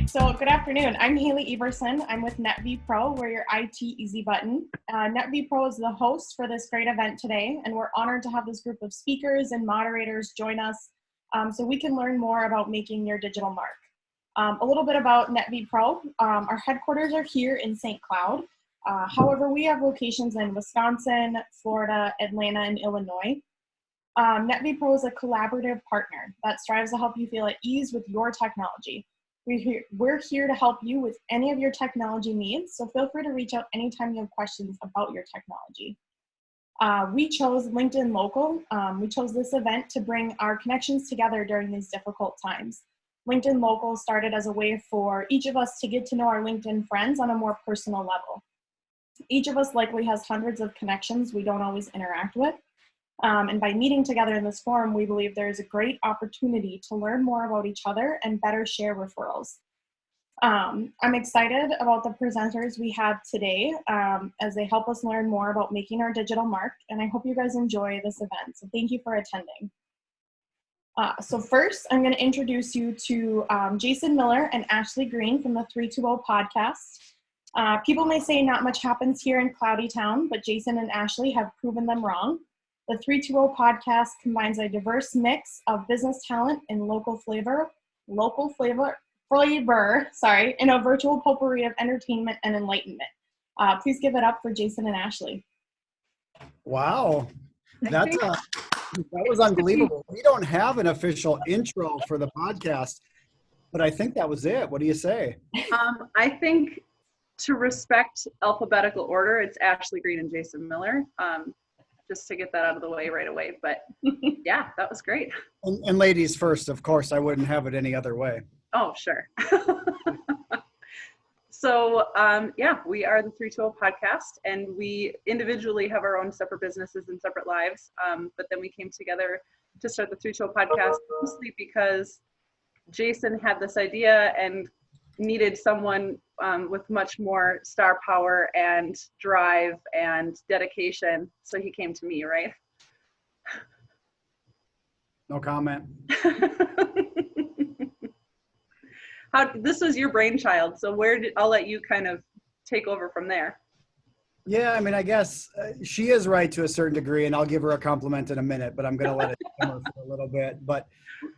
right, so good afternoon. I'm Haley Everson. I'm with NetVPro. We're your IT easy button. NetVPro is the host for this great event today, and we're honored to have this group of speakers and moderators join us so we can learn more about making your digital mark. A little bit about NetVPro. Our headquarters are here in St. Cloud. However, we have locations in Wisconsin, Florida, Atlanta, and Illinois. NetVPro is a collaborative partner that strives to help you feel at ease with your technology. We're here to help you with any of your technology needs, so feel free to reach out anytime you have questions about your technology. We chose LinkedIn Local. We chose this event to bring our connections together during these difficult times. LinkedIn Local started as a way for each of us to get to know our LinkedIn friends on a more personal level. Each of us likely has hundreds of connections we don't always interact with. And by meeting together in this forum, we believe there is a great opportunity to learn more about each other and better share referrals. I'm excited about the presenters we have today as they help us learn more about making our digital mark, and I hope you guys enjoy this event. So thank you for attending. So first, I'm going to introduce you to Jason Miller and Ashley Green from the 320 podcast. People may say not much happens here in Cloudy Town, but Jason and Ashley have proven them wrong. The 320 podcast combines a diverse mix of business talent and local flavor, in a virtual potpourri of entertainment and enlightenment. Please give it up for Jason and Ashley. Wow, that was unbelievable. We don't have an official intro for the podcast, but I think that was it. What do you say? I think to respect alphabetical order, it's Ashley Green and Jason Miller. Just to get that out of the way right away. But yeah, that was great. And ladies first, of course. I wouldn't have it any other way. Oh, sure. So yeah, we are the 320 podcast, and we individually have our own separate businesses and separate lives. But then we came together to start the 320 podcast mostly because Jason had this idea and needed someone with much more star power and drive and dedication. So he came to me, right? No comment. This was your brainchild. So I'll let you kind of take over from there. Yeah, I mean, I guess she is right to a certain degree, and I'll give her a compliment in a minute, but I'm going to let it simmer for a little bit. But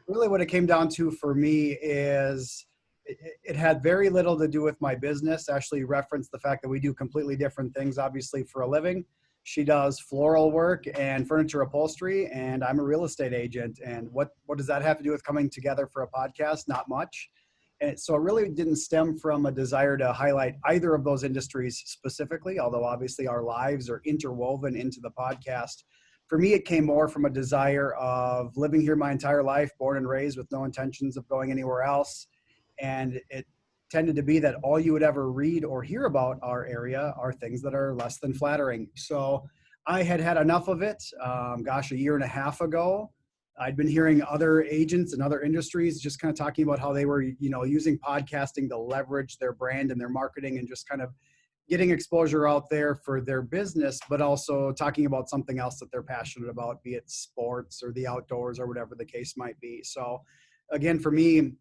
really what it came down to for me is it had very little to do with my business. Ashley referenced the fact that we do completely different things, obviously, for a living. She does floral work and furniture upholstery, and I'm a real estate agent. And what does that have to do with coming together for a podcast? Not much. And so it really didn't stem from a desire to highlight either of those industries specifically, although obviously our lives are interwoven into the podcast. For me, it came more from a desire of living here my entire life, born and raised with no intentions of going anywhere else. And it tended to be that all you would ever read or hear about our area are things that are less than flattering. So I had enough of it. A year and a half ago, I'd been hearing other agents and other industries just kind of talking about how they were, using podcasting to leverage their brand and their marketing and just kind of getting exposure out there for their business, but also talking about something else that they're passionate about, be it sports or the outdoors or whatever the case might be. So again, for me,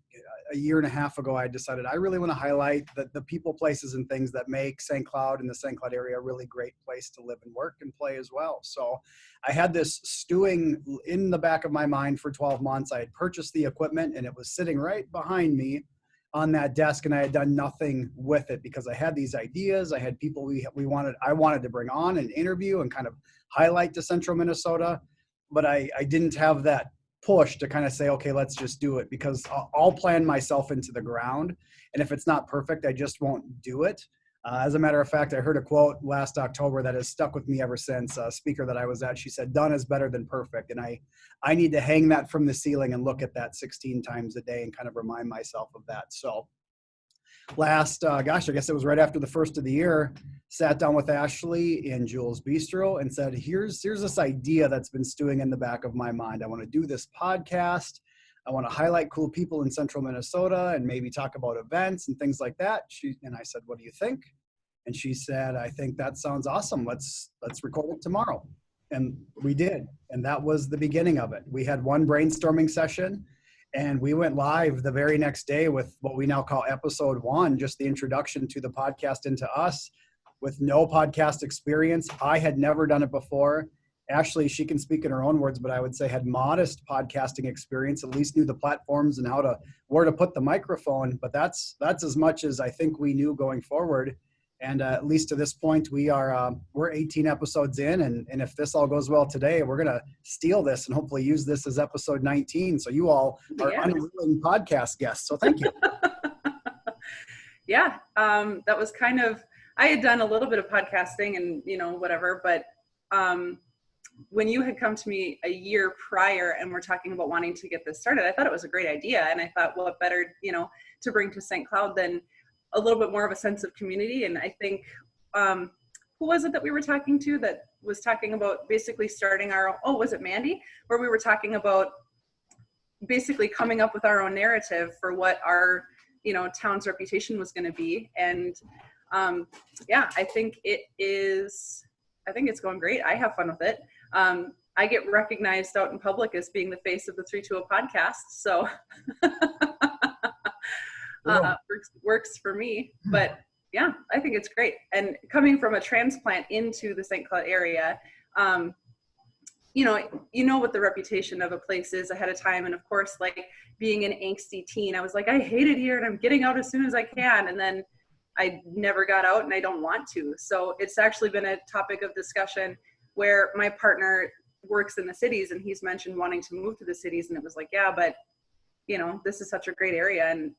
a year and a half ago, I decided I really want to highlight the people, places, and things that make St. Cloud and the St. Cloud area a really great place to live and work and play as well. So I had this stewing in the back of my mind for 12 months. I had purchased the equipment, and it was sitting right behind me on that desk, and I had done nothing with it because I had these ideas. I had people I wanted to bring on and interview and kind of highlight to Central Minnesota, but I didn't have that push to kind of say, okay, let's just do it, because I'll plan myself into the ground. And if it's not perfect, I just won't do it. As a matter of fact, I heard a quote last October that has stuck with me ever since. A speaker that I was at, she said, done is better than perfect. And I need to hang that from the ceiling and look at that 16 times a day and kind of remind myself of that. So last, I guess it was right after the first of the year, sat down with Ashley in Jules Bistro and said, here's this idea that's been stewing in the back of my mind. I want to do this podcast. I want to highlight cool people in Central Minnesota and maybe talk about events and things like that. And I said, what do you think? And she said, I think that sounds awesome. Let's record it tomorrow. And we did. And that was the beginning of it. We had one brainstorming session. And we went live the very next day with what we now call episode 1, just the introduction to the podcast and to us, with no podcast experience. I had never done it before. Ashley, she can speak in her own words, but I would say had modest podcasting experience, at least knew the platforms and where to put the microphone. But that's as much as I think we knew going forward. And at least to this point, we're 18 episodes in, and if this all goes well today, we're going to steal this and hopefully use this as episode 19. So you all are unwilling podcast guests. So thank you. Yeah, that was kind of, I had done a little bit of podcasting and, whatever, but when you had come to me a year prior and we're talking about wanting to get this started, I thought it was a great idea. And I thought, what better, to bring to St. Cloud than a little bit more of a sense of community. And I think, who was it that we were talking to that was talking about basically starting was it Mandy? Where we were talking about basically coming up with our own narrative for what our, town's reputation was going to be. And I think it's going great. I have fun with it. I get recognized out in public as being the face of the 320 podcast. So works for me, but yeah, I think it's great. And coming from a transplant into the St. Cloud area, you know what the reputation of a place is ahead of time. And of course, like being an angsty teen, I was like, I hate it here and I'm getting out as soon as I can. And then I never got out and I don't want to. So it's actually been a topic of discussion where my partner works in the cities and he's mentioned wanting to move to the cities. And it was like, yeah, but this is such a great area and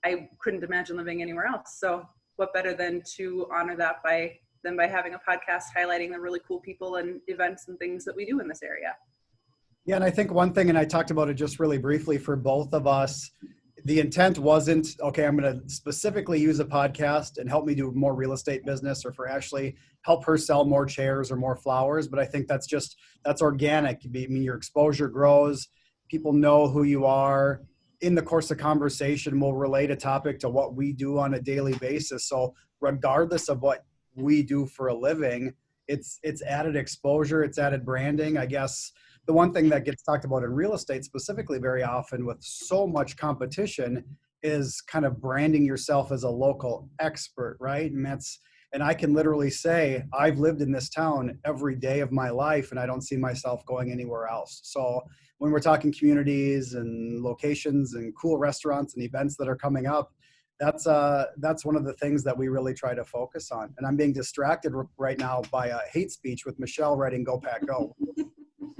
I couldn't imagine living anywhere else. So what better than to honor that by having a podcast highlighting the really cool people and events and things that we do in this area. Yeah, and I think one thing, and I talked about it just really briefly for both of us, the intent wasn't, okay, I'm going to specifically use a podcast and help me do more real estate business, or for Ashley, help her sell more chairs or more flowers. But I think that's organic. I mean, your exposure grows. People know who you are. In the course of conversation, we'll relate a topic to what we do on a daily basis. So regardless of what we do for a living, it's added exposure, it's added branding. I guess the one thing that gets talked about in real estate specifically very often with so much competition is kind of branding yourself as a local expert, right? And I can literally say, I've lived in this town every day of my life and I don't see myself going anywhere else. So when we're talking communities and locations and cool restaurants and events that are coming up, that's one of the things that we really try to focus on. And I'm being distracted right now by a hate speech with Michelle writing "Go Pack Go."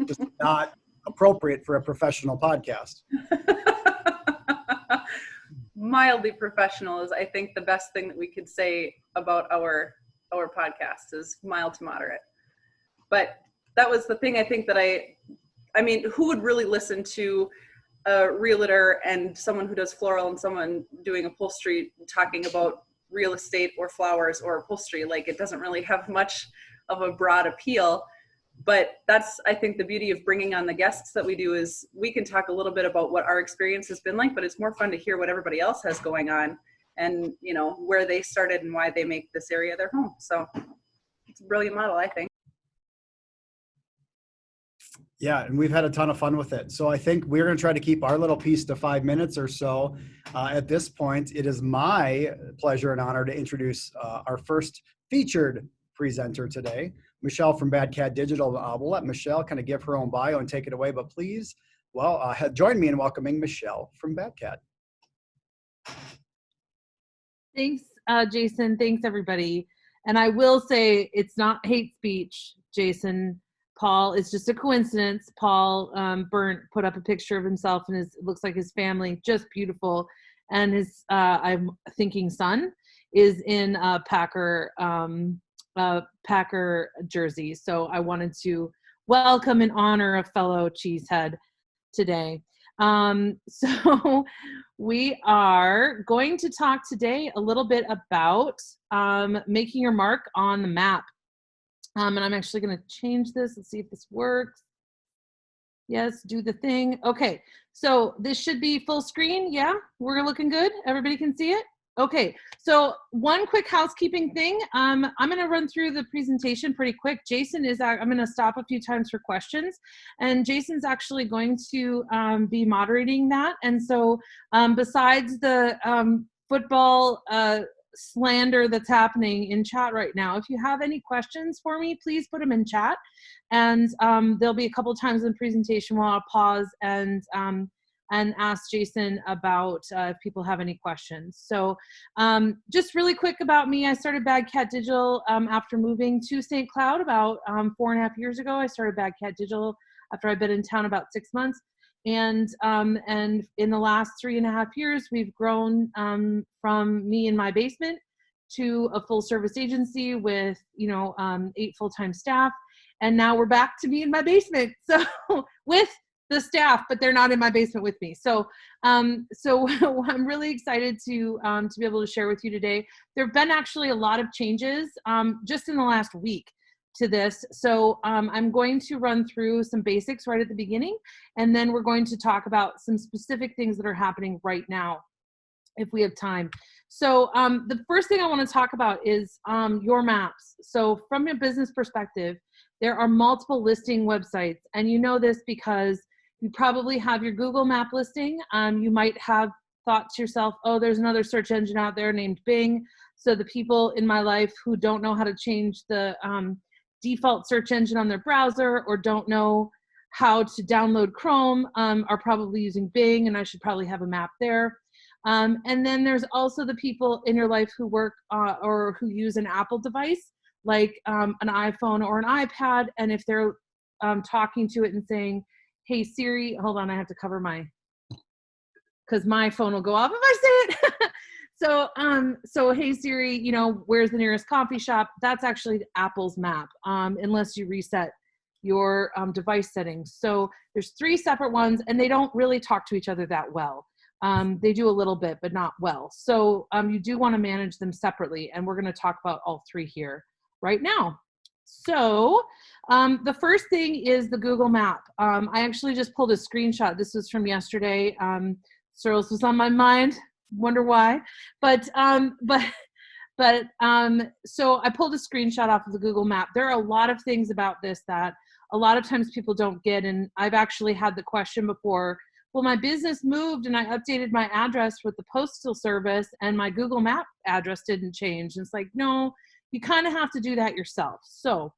Just not appropriate for a professional podcast. Mildly professional is, I think, the best thing that we could say about our podcast is mild to moderate. But that was the thing I think that I mean, who would really listen to a realtor and someone who does floral and someone doing upholstery talking about real estate or flowers or upholstery? Like, it doesn't really have much of a broad appeal. But that's, I think, the beauty of bringing on the guests that we do is we can talk a little bit about what our experience has been like, but it's more fun to hear what everybody else has going on and, where they started and why they make this area their home. So it's a brilliant model, I think. Yeah, and we've had a ton of fun with it. So I think we're going to try to keep our little piece to 5 minutes or so. At this point, it is my pleasure and honor to introduce our first featured presenter today, Michelle from Bad Cat Digital. We'll let Michelle kind of give her own bio and take it away, but please, join me in welcoming Michelle from Bad Cat. Thanks, Jason. Thanks, everybody. And I will say it's not hate speech, Jason. Paul, it's just a coincidence. Paul put up a picture of himself and it looks like his family, just beautiful. And his, I'm thinking son is in Packer jersey. So I wanted to welcome and honor a fellow cheesehead today. So we are going to talk today a little bit about making your mark on the map. And I'm actually going to change this. Let's see if this works. Yes, do the thing. Okay, so this should be full screen. Yeah, we're looking good. Everybody can see it? Okay, so one quick housekeeping thing. I'm going to run through the presentation pretty quick. Jason is, I'm going to stop a few times for questions, and Jason's actually going to be moderating that. And so besides the football slander that's happening in chat right now, if you have any questions for me, please put them in chat. And there'll be a couple times in the presentation where I'll pause and ask Jason about if people have any questions. So just really quick about me, I started Bad Cat Digital after moving to St. Cloud about 4.5 years ago. I started Bad Cat Digital after I've been in town about 6 months. And in the last 3.5 years, we've grown from me in my basement to a full service agency with 8 full-time staff. And now we're back to me in my basement. So with the staff, but they're not in my basement with me. So I'm really excited to be able to share with you today. There have been actually a lot of changes just in the last week to this. So I'm going to run through some basics right at the beginning, and then we're going to talk about some specific things that are happening right now, if we have time. So the first thing I want to talk about is your maps. So from a business perspective, there are multiple listing websites, and you know this because you probably have your Google map listing. You might have thought to yourself, oh, there's another search engine out there named Bing. So the people in my life who don't know how to change the default search engine on their browser or don't know how to download Chrome are probably using Bing, and I should probably have a map there. And then there's also the people in your life who work or who use an Apple device, like an iPhone or an iPad. And if they're talking to it and saying, hey Siri, hold on, I have to cover because my phone will go off if I say it. So hey Siri, where's the nearest coffee shop? That's actually Apple's map, unless you reset your device settings. So there's 3 separate ones, and they don't really talk to each other that well. They do a little bit, but not well. So you do want to manage them separately, and we're going to talk about all 3 here right now. So the first thing is the Google map. I actually just pulled a screenshot. This was from yesterday. Searles was on my mind. Wonder why. But so I pulled a screenshot off of the Google map. There are a lot of things about this that a lot of times people don't get. And I've actually had the question before, well, my business moved and I updated my address with the postal service and my Google map address didn't change. And it's like, no, you kind of have to do that yourself. So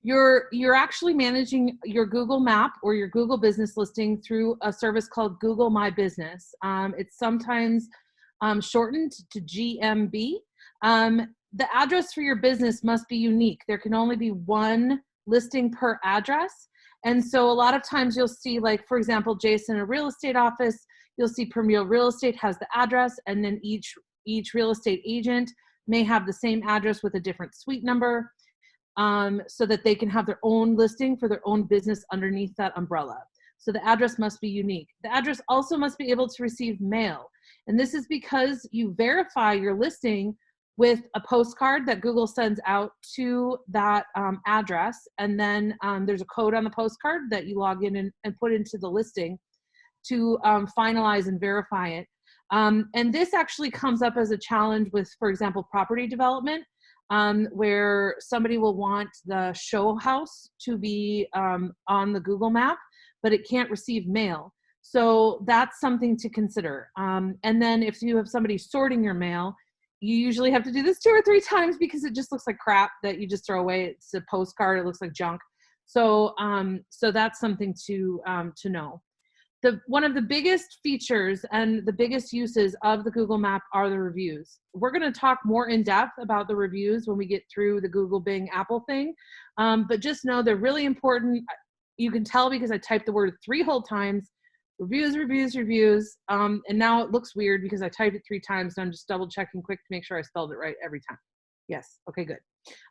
you're actually managing your Google map or your Google business listing through a service called Google My Business. It's sometimes shortened to GMB. The address for your business must be unique. There can only be one listing per address. And so a lot of times you'll see, like, for example, Jason, a real estate office, you'll see Premier Real Estate has the address, and then each real estate agent may have the same address with a different suite number, so that they can have their own listing for their own business underneath that umbrella. So the address must be unique. The address also must be able to receive mail. And this is because you verify your listing with a postcard that Google sends out to that address. And then there's a code on the postcard that you log in and put into the listing to finalize and verify it. And this actually comes up as a challenge with, for example, property development, where somebody will want the show house to be on the Google map, but it can't receive mail. So that's something to consider. And then if you have somebody sorting your mail, you usually have to do this 2 or 3 times because it just looks like crap that you just throw away. It's a postcard, it looks like junk. So so that's something to know. One of the biggest features and the biggest uses of the Google map are the reviews. We're going to talk more in depth about the reviews when we get through the Google, Bing, Apple thing. But just know they're really important. You can tell because I typed the word 3 whole times. Reviews, reviews, reviews. And now it looks weird because I typed it 3 times. So I'm just double checking quick to make sure I spelled it right every time. Yes. Okay, good.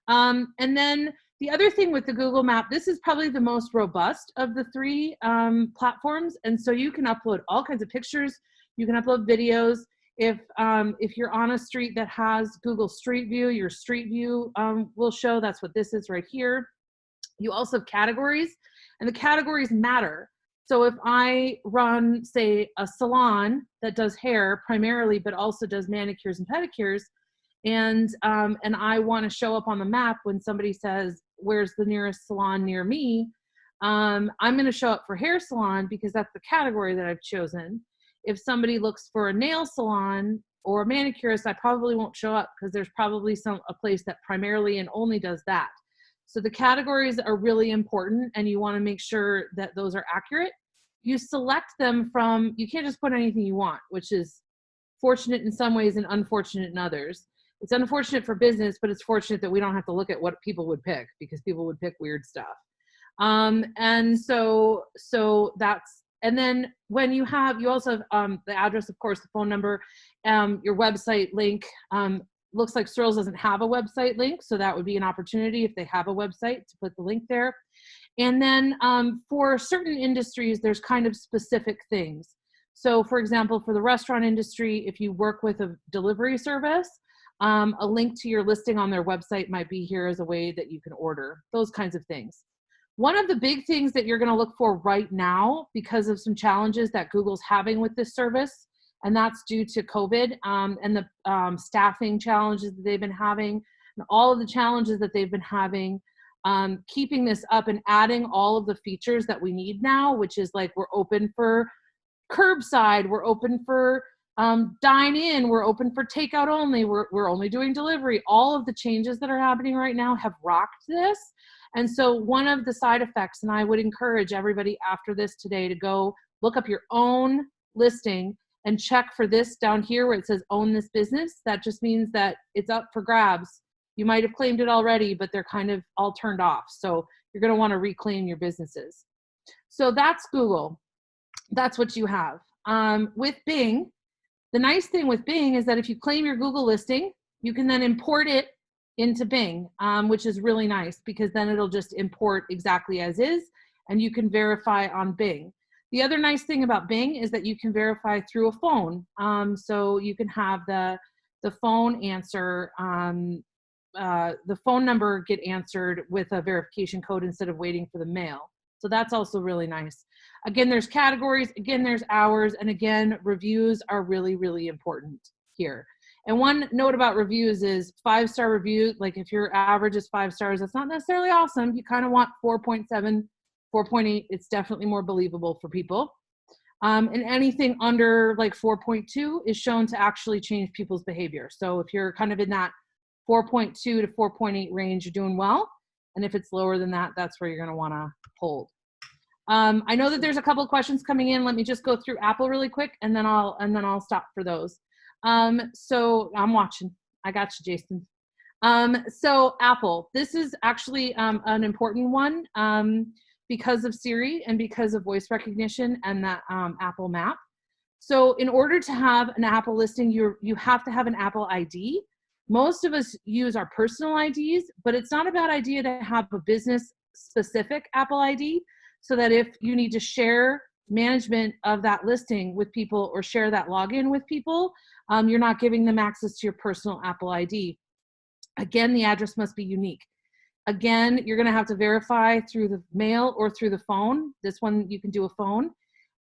And then the other thing with the Google map, this is probably the most robust of the 3 platforms. And so you can upload all kinds of pictures. You can upload videos. If you're on a street that has Google Street View, your Street View will show. That's what this is right here. You also have categories, and the categories matter. So if I run, say, a salon that does hair primarily, but also does manicures and pedicures, and I want to show up on the map when somebody says, where's the nearest salon near me? I'm going to show up for hair salon because that's the category that I've chosen. If somebody looks for a nail salon or a manicurist, I probably won't show up because there's probably a place that primarily and only does that. So the categories are really important, and you want to make sure that those are accurate. You select them from, you can't just put anything you want, which is fortunate in some ways and unfortunate in others. It's unfortunate for business, but it's fortunate that we don't have to look at what people would pick, because people would pick weird stuff. And so that's, and then when you also have the address, of course, the phone number, your website link. Looks like Searles doesn't have a website link, so that would be an opportunity if they have a website to put the link there. And then for certain industries, there's kind of specific things. So for example, for the restaurant industry, if you work with a delivery service, a link to your listing on their website might be here as a way that you can order, those kinds of things. One of the big things that you're going to look for right now, because of some challenges that Google's having with this service, and that's due to COVID and the staffing challenges that they've been having, and all of the challenges that they've been having, keeping this up and adding all of the features that we need now, which is like, we're open for curbside, we're open for dine in, we're open for takeout only, we're only doing delivery. All of the changes that are happening right now have rocked this. And so one of the side effects, and I would encourage everybody after this today to go look up your own listing and check for this down here where it says own this business. That just means that it's up for grabs. You might have claimed it already, but they're kind of all turned off. So you're going to want to reclaim your businesses. So that's Google. That's what you have. With Bing, the nice thing with Bing is that if you claim your Google listing, you can then import it into Bing, which is really nice, because then it'll just import exactly as is, and you can verify on Bing. The other nice thing about Bing is that you can verify through a phone. So you can have the phone answer, the phone number get answered with a verification code instead of waiting for the mail. So that's also really nice. Again, there's categories, again, there's hours, and again, reviews are really, really important here. And one note about reviews is 5-star reviews. Like if your average is 5 stars, that's not necessarily awesome. You kind of want 4.7, 4.8. It's definitely more believable for people. And anything under like 4.2 is shown to actually change people's behavior. So if you're kind of in that 4.2 to 4.8 range, you're doing well. And if it's lower than that, that's where you're going to want to hold. I know that there's a couple of questions coming in. Let me just go through Apple really quick, and then I'll stop for those. So I'm watching. I got you, Jason. So Apple, this is actually an important one because of Siri and because of voice recognition and that Apple map. So in order to have an Apple listing, you have to have an Apple ID. Most of us use our personal IDs, but it's not a bad idea to have a business specific Apple ID, so that if you need to share management of that listing with people or share that login with people, you're not giving them access to your personal Apple ID. Again, the address must be unique. Again, you're going to have to verify through the mail or through the phone. This one, you can do a phone.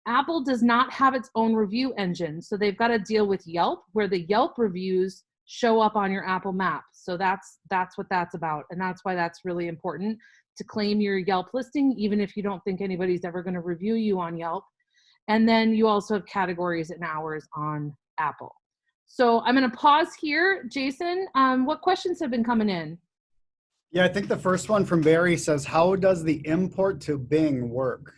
Apple does not have its own review engine, so they've got to deal with Yelp, where the Yelp reviews show up on your Apple map. So that's what that's about, and that's why that's really important to claim your Yelp listing, even if you don't think anybody's ever going to review you on Yelp. And then you also have categories and hours on Apple. So I'm going to pause here. Jason, what questions have been coming in? Yeah, I think the first one from Barry says, how does the import to Bing work?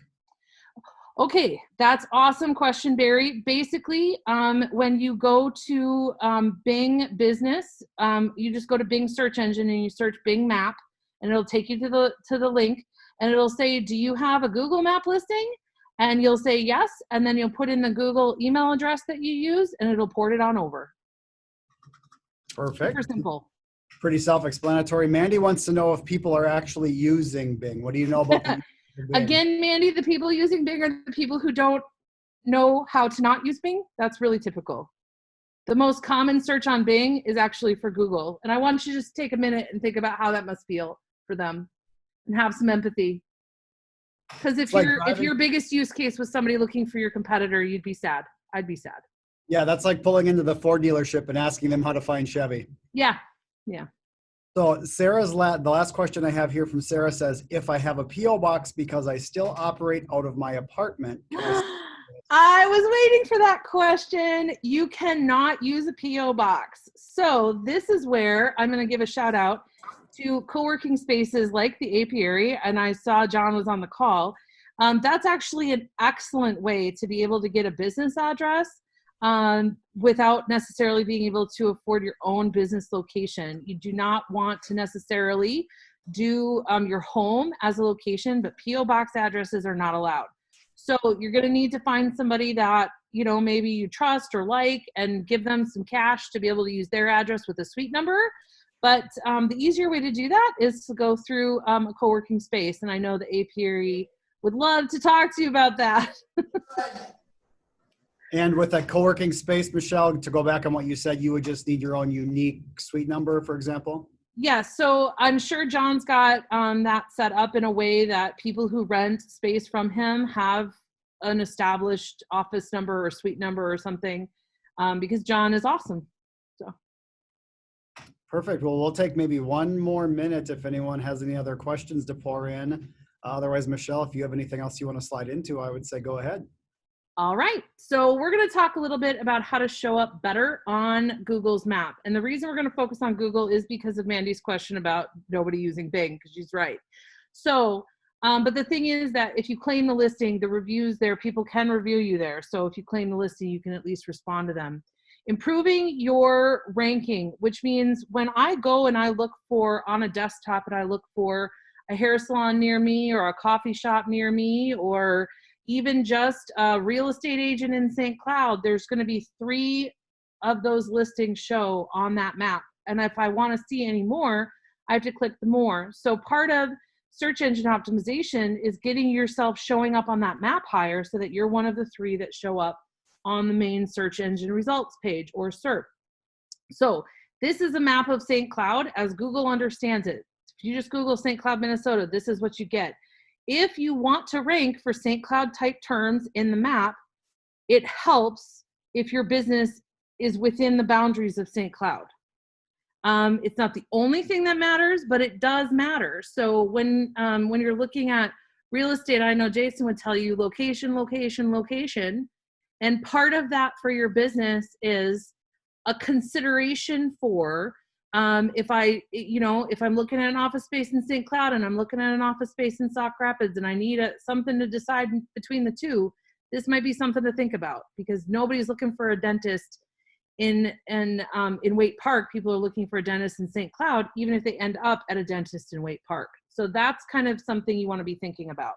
Okay, that's awesome question, Barry. Basically, when you go to Bing Business, you just go to Bing search engine and you search Bing Map, and it'll take you to the link, and it'll say, do you have a Google Map listing? And you'll say yes, and then you'll put in the Google email address that you use, and it'll port it on over. Perfect. Super simple. Pretty self-explanatory. Mandy wants to know if people are actually using Bing. What do you know about the Bing? Again, Mandy, the people using Bing are the people who don't know how to not use Bing. That's really typical. The most common search on Bing is actually for Google. And I want you to just take a minute and think about how that must feel for them and have some empathy. Because if like if driving. your biggest use case was somebody looking for your competitor, you'd be sad. I'd be sad. Yeah, that's like pulling into the Ford dealership and asking them how to find Chevy. Yeah. Yeah. So Sarah's the last question I have here from Sarah says, if I have a PO box because I still operate out of my apartment, can I? I was waiting for that question. You cannot use a PO box. So this is where I'm going to give a shout out to co-working spaces like the apiary, and I saw John was on the call. That's actually an excellent way to be able to get a business address without necessarily being able to afford your own business location. You do not want to necessarily do your home as a location, but PO box addresses are not allowed. So you're going to need to find somebody that, you know, maybe you trust or like, and give them some cash to be able to use their address with a suite number. But the easier way to do that is to go through a co-working space. And I know the apiary would love to talk to you about that. And with a co-working space, Michelle, to go back on what you said, you would just need your own unique suite number, for example? Yeah, so I'm sure John's got that set up in a way that people who rent space from him have an established office number or suite number or something, because John is awesome. So. Perfect. Well, we'll take maybe one more minute if anyone has any other questions to pour in. Otherwise, Michelle, if you have anything else you want to slide into, I would say go ahead. All right, so we're going to talk a little bit about how to show up better on Google's map. And the reason we're going to focus on Google is because of Mandy's question about nobody using Bing, because she's right. So, but the thing is that if you claim the listing, the reviews there, people can review you there. So if you claim the listing, you can at least respond to them. Improving your ranking, which means when I go and I look for on a desktop and I look for a hair salon near me or a coffee shop near me, or even just a real estate agent in St. Cloud, there's going to be 3 of those listings show on that map. And if I want to see any more, I have to click the more. So part of search engine optimization is getting yourself showing up on that map higher so that you're one of the 3 that show up on the main search engine results page or SERP. So this is a map of St. Cloud as Google understands it. If you just Google St. Cloud, Minnesota, this is what you get. If you want to rank for St. Cloud type terms in the map, it helps if your business is within the boundaries of St. Cloud. It's not the only thing that matters, but it does matter. So when you're looking at real estate, I know Jason would tell you location, location, location. And part of that for your business is a consideration for if I'm looking at an office space in St. Cloud and I'm looking at an office space in Sauk Rapids and I need something to decide between the 2, this might be something to think about, because nobody's looking for a dentist in Waite Park. People are looking for a dentist in St. Cloud, even if they end up at a dentist in Waite Park. So that's kind of something you want to be thinking about.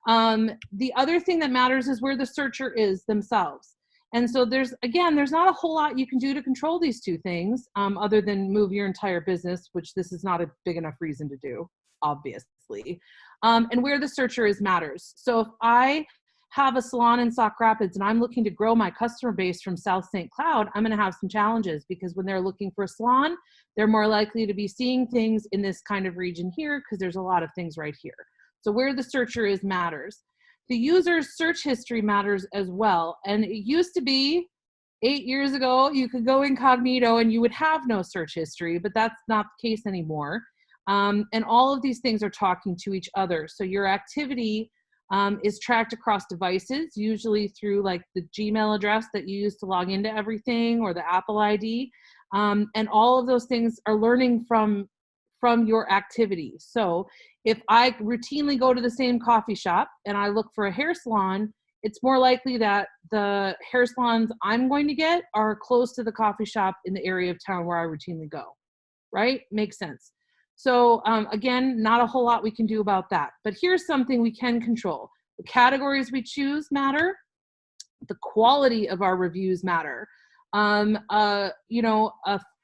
The other thing that matters is where the searcher is themselves. And so there's not a whole lot you can do to control these 2 things, other than move your entire business, which this is not a big enough reason to do, obviously. And where the searcher is matters. So if I have a salon in Sauk Rapids and I'm looking to grow my customer base from South St. Cloud, I'm going to have some challenges, because when they're looking for a salon, they're more likely to be seeing things in this kind of region here, because there's a lot of things right here. So where the searcher is matters. The user's search history matters as well. And it used to be 8 years ago, you could go incognito and you would have no search history, but that's not the case anymore. And all of these things are talking to each other. So your activity is tracked across devices, usually through like the Gmail address that you use to log into everything, or the Apple ID. And all of those things are learning from your activity. So if I routinely go to the same coffee shop and I look for a hair salon, it's more likely that the hair salons I'm going to get are close to the coffee shop in the area of town where I routinely go, right? Makes sense. So again, not a whole lot we can do about that, but here's something we can control. The categories we choose matter. The quality of our reviews matter. A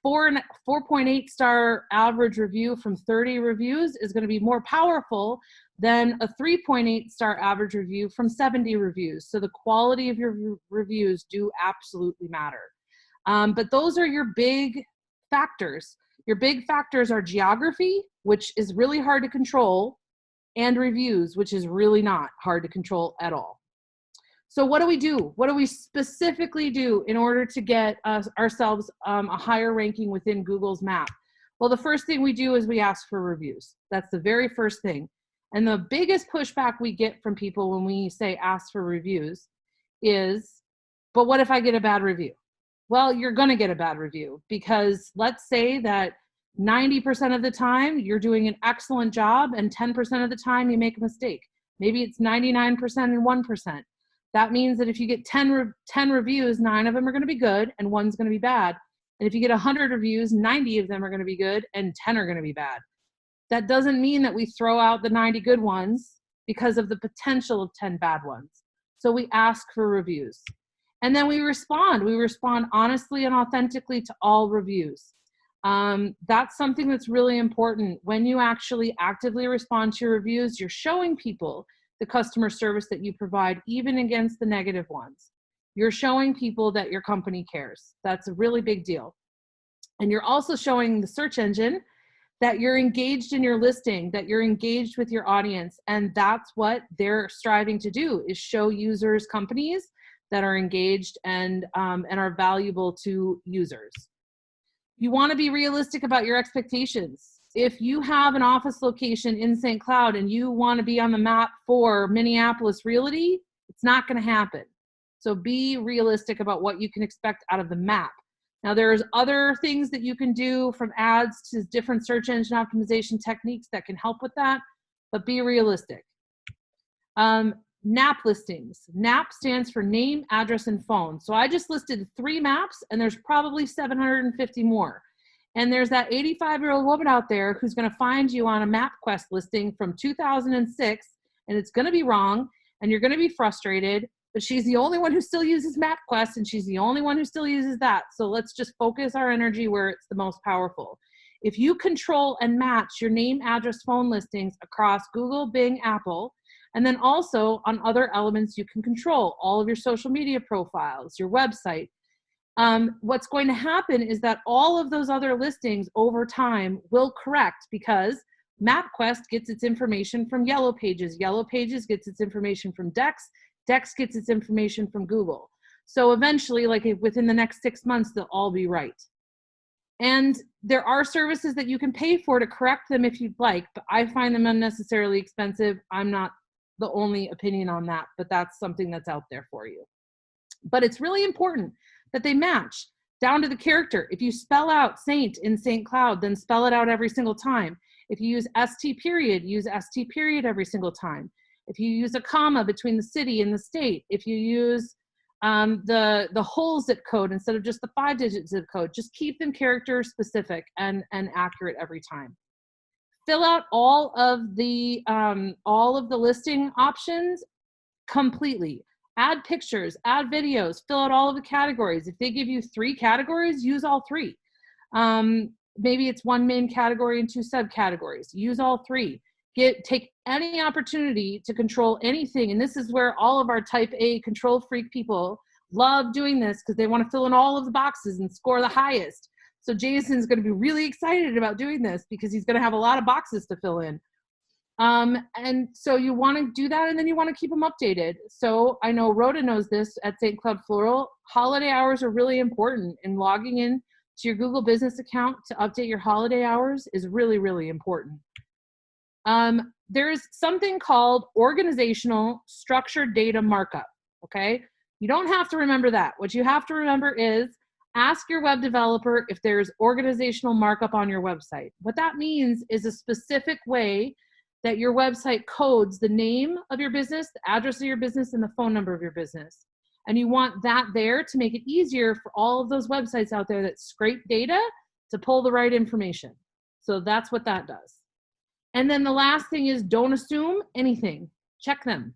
4.8 star average review from 30 reviews is going to be more powerful than a 3.8 star average review from 70 reviews. So the quality of your reviews do absolutely matter. But those are your big factors. Your big factors are geography, which is really hard to control, and reviews, which is really not hard to control at all. So what do we do? What do we specifically do in order to get ourselves a higher ranking within Google's map? Well, the first thing we do is we ask for reviews. That's the very first thing. And the biggest pushback we get from people when we say ask for reviews is, but what if I get a bad review? Well, you're going to get a bad review, because let's say that 90% of the time you're doing an excellent job and 10% of the time you make a mistake. Maybe it's 99% and 1%. That means that if you get 10 reviews, 9 of them are going to be good and 1's going to be bad. And if you get 100 reviews, 90 of them are going to be good and 10 are going to be bad. That doesn't mean that we throw out the 90 good ones because of the potential of 10 bad ones. So we ask for reviews. And then we respond. We respond honestly and authentically to all reviews. That's something that's really important. When you actually actively respond to your reviews, you're showing people the customer service that you provide, even against the negative ones. You're showing people that your company cares. That's a really big deal. And you're also showing the search engine that you're engaged in your listing, that you're engaged with your audience. And that's what they're striving to do, is show users companies that are engaged and are valuable to users. You want to be realistic about your expectations. If you have an office location in St. Cloud and you want to be on the map for Minneapolis Realty, it's not going to happen. So be realistic about what you can expect out of the map. Now, there's other things that you can do, from ads to different search engine optimization techniques, that can help with that, but be realistic. NAP listings. NAP stands for name, address, and phone. So I just listed 3 maps, and there's probably 750 more. And there's that 85-year-old woman out there who's going to find you on a MapQuest listing from 2006, and it's going to be wrong, and you're going to be frustrated, but she's the only one who still uses MapQuest, and she's the only one who still uses that. So let's just focus our energy where it's the most powerful. If you control and match your name, address, phone listings across Google, Bing, Apple, and then also on other elements you can control, all of your social media profiles, your website, what's going to happen is that all of those other listings over time will correct, because MapQuest gets its information from Yellow Pages. Yellow Pages gets its information from Dex. Dex gets its information from Google. So eventually, like within the next 6 months, they'll all be right. And there are services that you can pay for to correct them if you'd like, but I find them unnecessarily expensive. I'm not the only opinion on that, but that's something that's out there for you. But it's really important that they match down to the character. If you spell out Saint in St. Cloud, then spell it out every single time. If you use ST period, use ST period every single time. If you use a comma between the city and the state, if you use the whole zip code instead of just the 5-digit zip code, just keep them character specific and accurate every time. Fill out all of the listing options completely. Add pictures, add videos, fill out all of the categories. If they give you 3 categories, use all 3. Maybe it's 1 main category and 2 subcategories. Use all 3. Take any opportunity to control anything. And this is where all of our type A control freak people love doing this, because they want to fill in all of the boxes and score the highest. So Jason's going to be really excited about doing this, because he's going to have a lot of boxes to fill in. And so you want to do that, and then you want to keep them updated. So I know Rhoda knows this at St. Cloud Floral. Holiday hours are really important, and logging in to your Google business account to update your holiday hours is really, really important. There's something called organizational structured data markup, okay? You don't have to remember that. What you have to remember is ask your web developer if there's organizational markup on your website. What that means is a specific way that your website codes the name of your business, the address of your business, and the phone number of your business. And you want that there to make it easier for all of those websites out there that scrape data to pull the right information. So that's what that does. And then the last thing is, don't assume anything. Check them.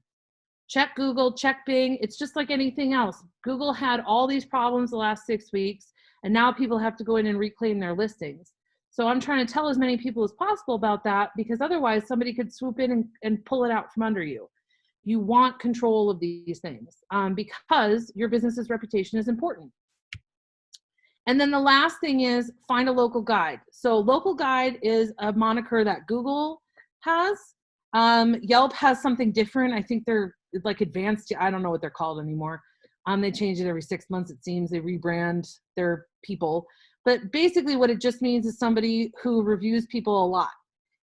Check Google, check Bing. It's just like anything else. Google had all these problems the last 6 weeks, and now people have to go in and reclaim their listings. So I'm trying to tell as many people as possible about that, because otherwise somebody could swoop in and pull it out from under you. You want control of these things because your business's reputation is important. And then the last thing is find a local guide. So local guide is a moniker that Google has. Yelp has something different. I think they're like advanced. I don't know what they're called anymore. They change it every 6 months, it seems. They rebrand their people. But basically what it just means is somebody who reviews people a lot.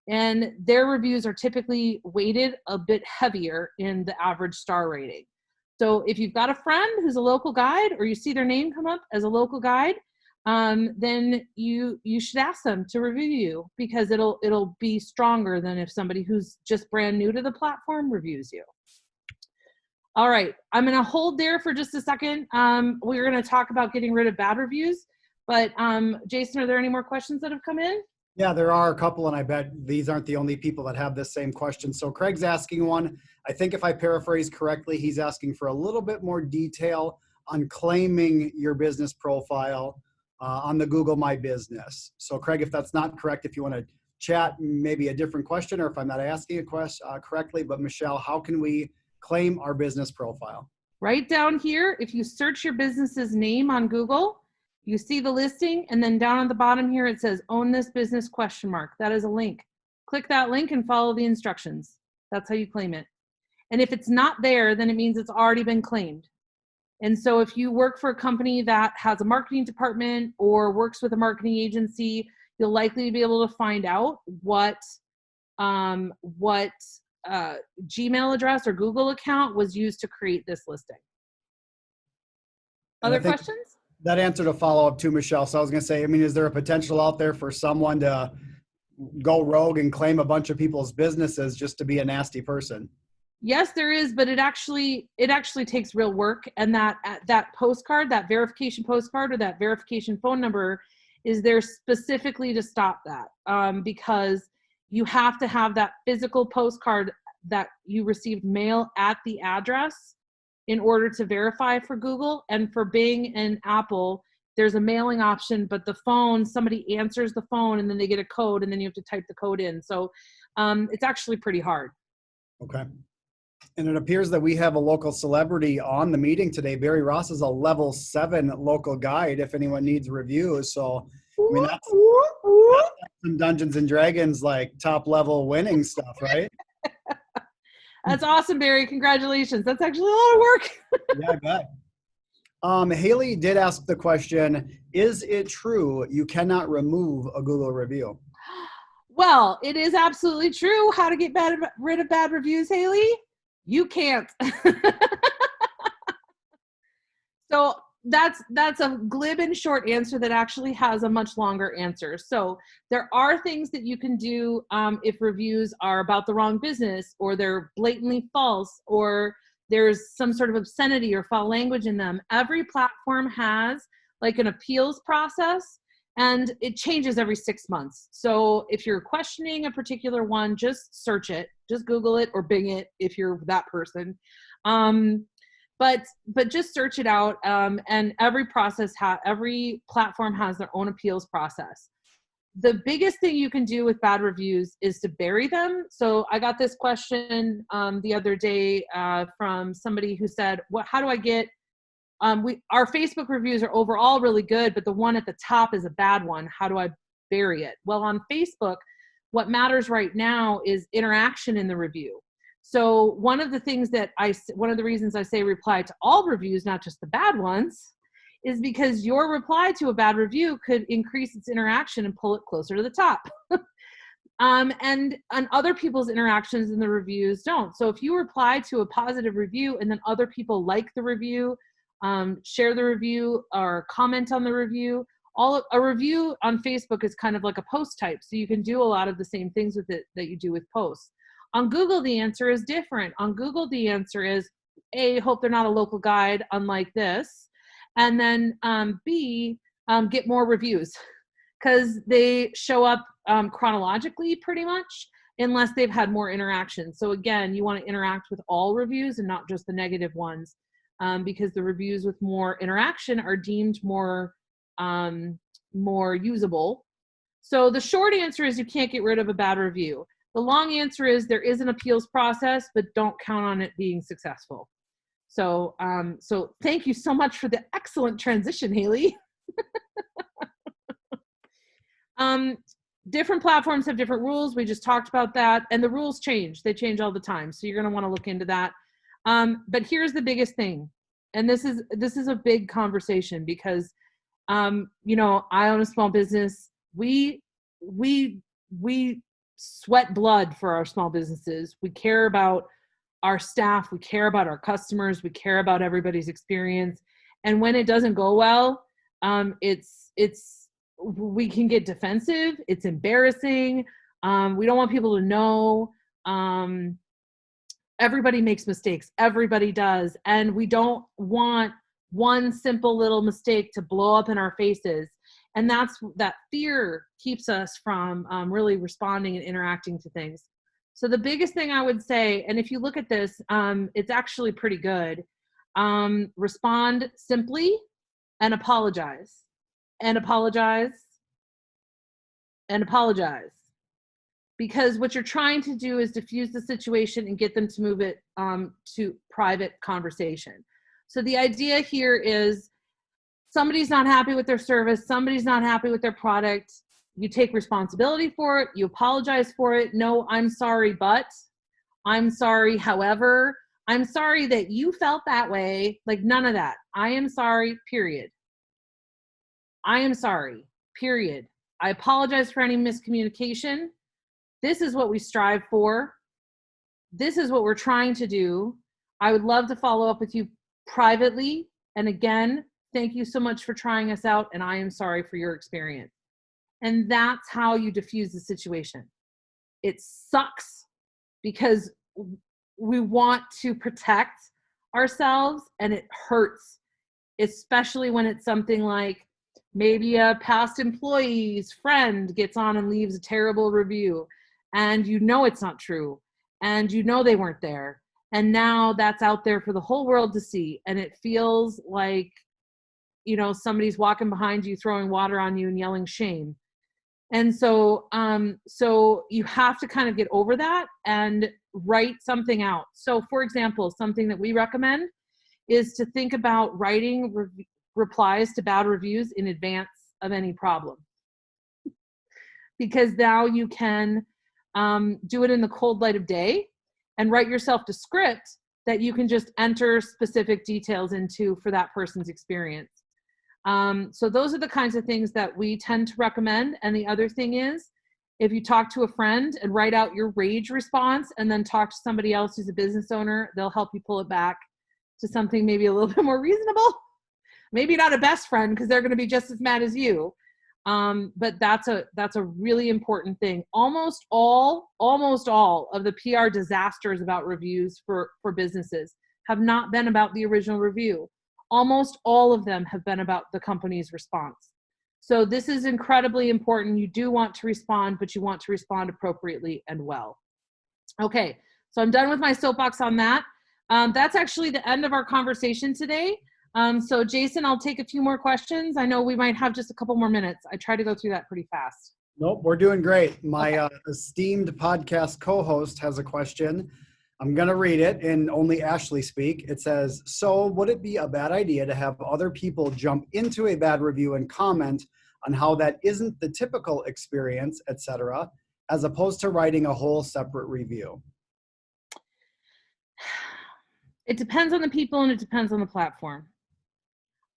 And their reviews are typically weighted a bit heavier in the average star rating. So if you've got a friend who's a local guide, or you see their name come up as a local guide, then you should ask them to review you, because it'll be stronger than if somebody who's just brand new to the platform reviews you. All right, I'm gonna hold there for just a second. We're gonna talk about getting rid of bad reviews, but Jason, are there any more questions that have come in? Yeah, there are a couple, and I bet these aren't the only people that have this same question. So Craig's asking one. I think if I paraphrase correctly, he's asking for a little bit more detail on claiming your business profile on the Google My Business. So Craig, if that's not correct, if you want to chat maybe a different question, or if I'm not asking a question correctly, but Michelle, how can we claim our business profile? Right down here, if you search your business's name on Google, you see the listing, and then down on the bottom here, it says own this business ? That is a link. Click that link and follow the instructions. That's how you claim it. And if it's not there, then it means it's already been claimed. And so if you work for a company that has a marketing department or works with a marketing agency, you'll likely be able to find out what Gmail address or Google account was used to create this listing. Other questions? That answered a follow-up to Michelle. So I was going to say, I mean, is there a potential out there for someone to go rogue and claim a bunch of people's businesses just to be a nasty person? Yes, there is, but it actually takes real work. And that postcard, that verification postcard, or that verification phone number is there specifically to stop that, because you have to have that physical postcard that you received mail at the address in order to verify for Google. And for Bing and Apple, there's a mailing option, but the phone, somebody answers the phone and then they get a code, and then you have to type the code in. So it's actually pretty hard. Okay. And it appears that we have a local celebrity on the meeting today. Barry Ross is a level 7 local guide if anyone needs reviews. So, I mean, that's some Dungeons and Dragons, like top level winning stuff, right? That's awesome, Barry. Congratulations. That's actually a lot of work. Yeah, I bet. Haley did ask the question, is it true you cannot remove a Google review? Well, it is absolutely true. How to get rid of bad reviews, Haley? You can't. So that's a glib and short answer that actually has a much longer answer. So there are things that you can do if reviews are about the wrong business, or they're blatantly false, or there's some sort of obscenity or foul language in them. Every platform has like an appeals process, and it changes every 6 months. So if you're questioning a particular one, just search it, just Google it or Bing it if you're that person. But just search it out, and every platform has their own appeals process. The biggest thing you can do with bad reviews is to bury them. So I got this question the other day from somebody who said, how do I get, our Facebook reviews are overall really good, but the one at the top is a bad one. How do I bury it? Well, on Facebook, what matters right now is interaction in the review. So one of the reasons I say reply to all reviews, not just the bad ones, is because your reply to a bad review could increase its interaction and pull it closer to the top. And other people's interactions in the reviews don't. So if you reply to a positive review and then other people like the review, share the review, or comment on the review, a review on Facebook is kind of like a post type. So you can do a lot of the same things with it that you do with posts. On Google, the answer is different. On Google, the answer is A, hope they're not a local guide, unlike this. And then B, get more reviews, because they show up chronologically pretty much, unless they've had more interaction. So again, you want to interact with all reviews and not just the negative ones, because the reviews with more interaction are deemed more usable. So the short answer is you can't get rid of a bad review. The long answer is there is an appeals process, but don't count on it being successful. So, so thank you so much for the excellent transition, Haley. different platforms have different rules. We just talked about that, and the rules change. They change all the time. So you're going to want to look into that. But here's the biggest thing. And this is a big conversation because, you know, I own a small business. We sweat blood for our small businesses. We care about our staff. We care about our customers. We care about everybody's experience. And when it doesn't go well, we can get defensive. It's embarrassing. We don't want people to know. Everybody makes mistakes. Everybody does. And we don't want one simple little mistake to blow up in our faces. And that fear keeps us from really responding and interacting to things. So the biggest thing I would say, and if you look at this, it's actually pretty good. Respond simply and apologize. And apologize. And apologize. Because what you're trying to do is diffuse the situation and get them to move it to private conversation. So the idea here is somebody's not happy with their service, somebody's not happy with their product, you take responsibility for it, you apologize for it. No, I'm sorry, but I'm sorry, however, I'm sorry that you felt that way. Like none of that. I am sorry, period. I am sorry, period. I apologize for any miscommunication. This is what we strive for. This is what we're trying to do. I would love to follow up with you privately. And again, thank you so much for trying us out. And I am sorry for your experience. And that's how you diffuse the situation. It sucks because we want to protect ourselves and it hurts, especially when it's something like maybe a past employee's friend gets on and leaves a terrible review and you know it's not true and you know they weren't there. And now that's out there for the whole world to see. And it feels like, you know, somebody's walking behind you, throwing water on you and yelling shame. And so, so you have to kind of get over that and write something out. So for example, something that we recommend is to think about writing replies to bad reviews in advance of any problem. Because now you can do it in the cold light of day and write yourself the script that you can just enter specific details into for that person's experience. So those are the kinds of things that we tend to recommend. And the other thing is, if you talk to a friend and write out your rage response and then talk to somebody else who's a business owner, they'll help you pull it back to something maybe a little bit more reasonable. Maybe not a best friend because they're going to be just as mad as you. But that's a really important thing. Almost all of the PR disasters about reviews for businesses have not been about the original review. Almost all of them have been about the company's response. So this is incredibly important. You do want to respond, but you want to respond appropriately and well. Okay, so I'm done with my soapbox on that. That's actually the end of our conversation today. So Jason, I'll take a few more questions. I know we might have just a couple more minutes. I try to go through that pretty fast. Nope, we're doing great. My esteemed podcast co-host has a question. I'm going to read it in only Ashley speak. It says, so would it be a bad idea to have other people jump into a bad review and comment on how that isn't the typical experience, etc., as opposed to writing a whole separate review? It depends on the people and it depends on the platform.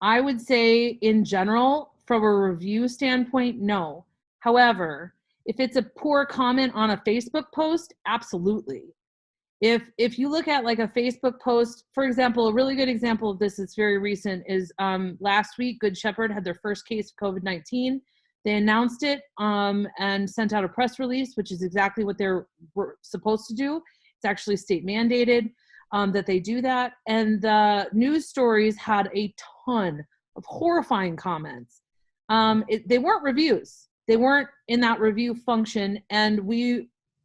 I would say in general, from a review standpoint, no. However, if it's a poor comment on a Facebook post, absolutely. If you look at like a Facebook post, for example, a really good example of this that's very recent is last week, Good Shepherd had their first case of COVID-19. They announced it and sent out a press release, which is exactly what they're supposed to do. It's actually state mandated that they do that. And the news stories had a ton of horrifying comments. They weren't reviews. They weren't in that review function. And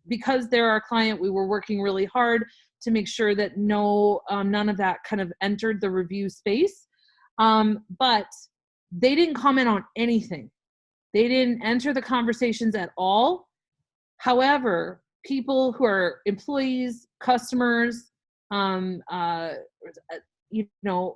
because they're our client, we were working really hard to make sure that none of that kind of entered the review space. But they didn't comment on anything. They didn't enter the conversations at all. However, people who are employees, customers,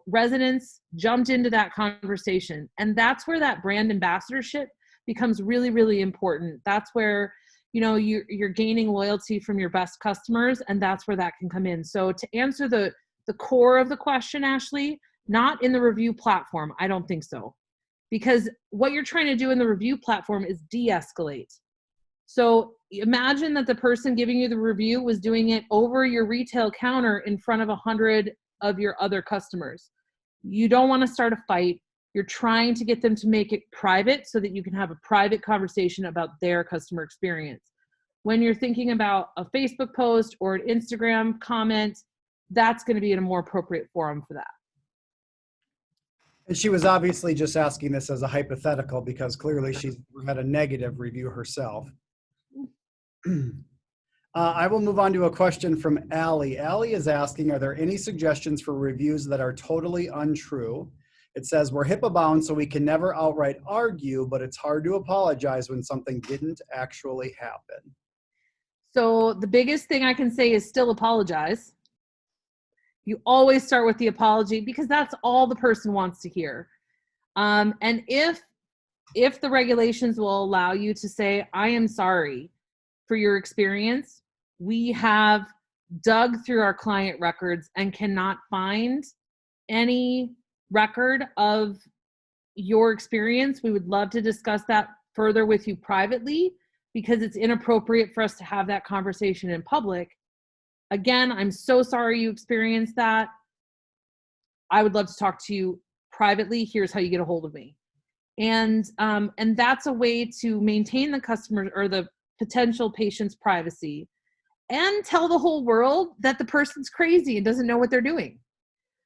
residents jumped into that conversation. And that's where that brand ambassadorship becomes really, really important. That's where, you know, you're gaining loyalty from your best customers, and that's where that can come in. So to answer the core of the question, Ashley, not in the review platform. I don't think so. Because what you're trying to do in the review platform is de-escalate. So imagine that the person giving you the review was doing it over your retail counter in front of 100 of your other customers. You don't want to start a fight. You're trying to get them to make it private so that you can have a private conversation about their customer experience. When you're thinking about a Facebook post or an Instagram comment, that's going to be in a more appropriate forum for that. And she was obviously just asking this as a hypothetical because clearly she's had a negative review herself. I will move on to a question from Allie. Allie is asking, are there any suggestions for reviews that are totally untrue? It says, we're HIPAA bound, so we can never outright argue, but it's hard to apologize when something didn't actually happen. So the biggest thing I can say is still apologize. You always start with the apology because that's all the person wants to hear. And if the regulations will allow you to say, I am sorry for your experience, we have dug through our client records and cannot find any record of your experience. We would love to discuss that further with you privately because it's inappropriate for us to have that conversation in public. Again, I'm so sorry you experienced that. I would love to talk to you privately. Here's how you get a hold of me. And that's a way to maintain the customer or the potential patient's privacy and tell the whole world that the person's crazy and doesn't know what they're doing.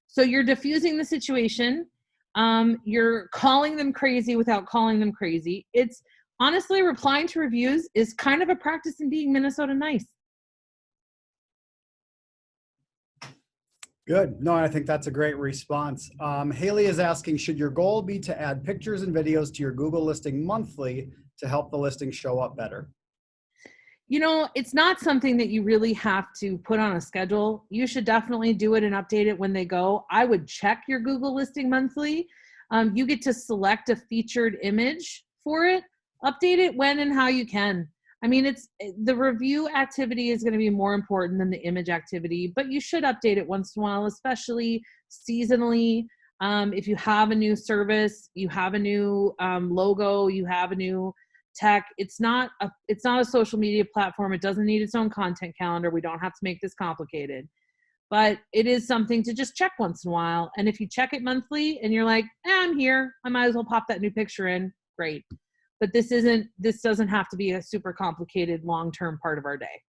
So you're diffusing the situation. You're calling them crazy without calling them crazy. It's honestly, replying to reviews is kind of a practice in being Minnesota nice. Good. No, I think that's a great response. Haley is asking, should your goal be to add pictures and videos to your Google listing monthly to help the listing show up better? You know, it's not something that you really have to put on a schedule. You should definitely do it and update it when they go. I would check your Google listing monthly. You get to select a featured image for it. Update it when and how you can. I mean, the review activity is going to be more important than the image activity, but you should update it once in a while, especially seasonally. If you have a new service, you have a new logo, you have a new tech. It's not a social media platform. It doesn't need its own content calendar. We don't have to make this complicated, but it is something to just check once in a while. And if you check it monthly and you're like, I'm here, I might as well pop that new picture in. Great. But this doesn't have to be a super complicated long-term part of our day.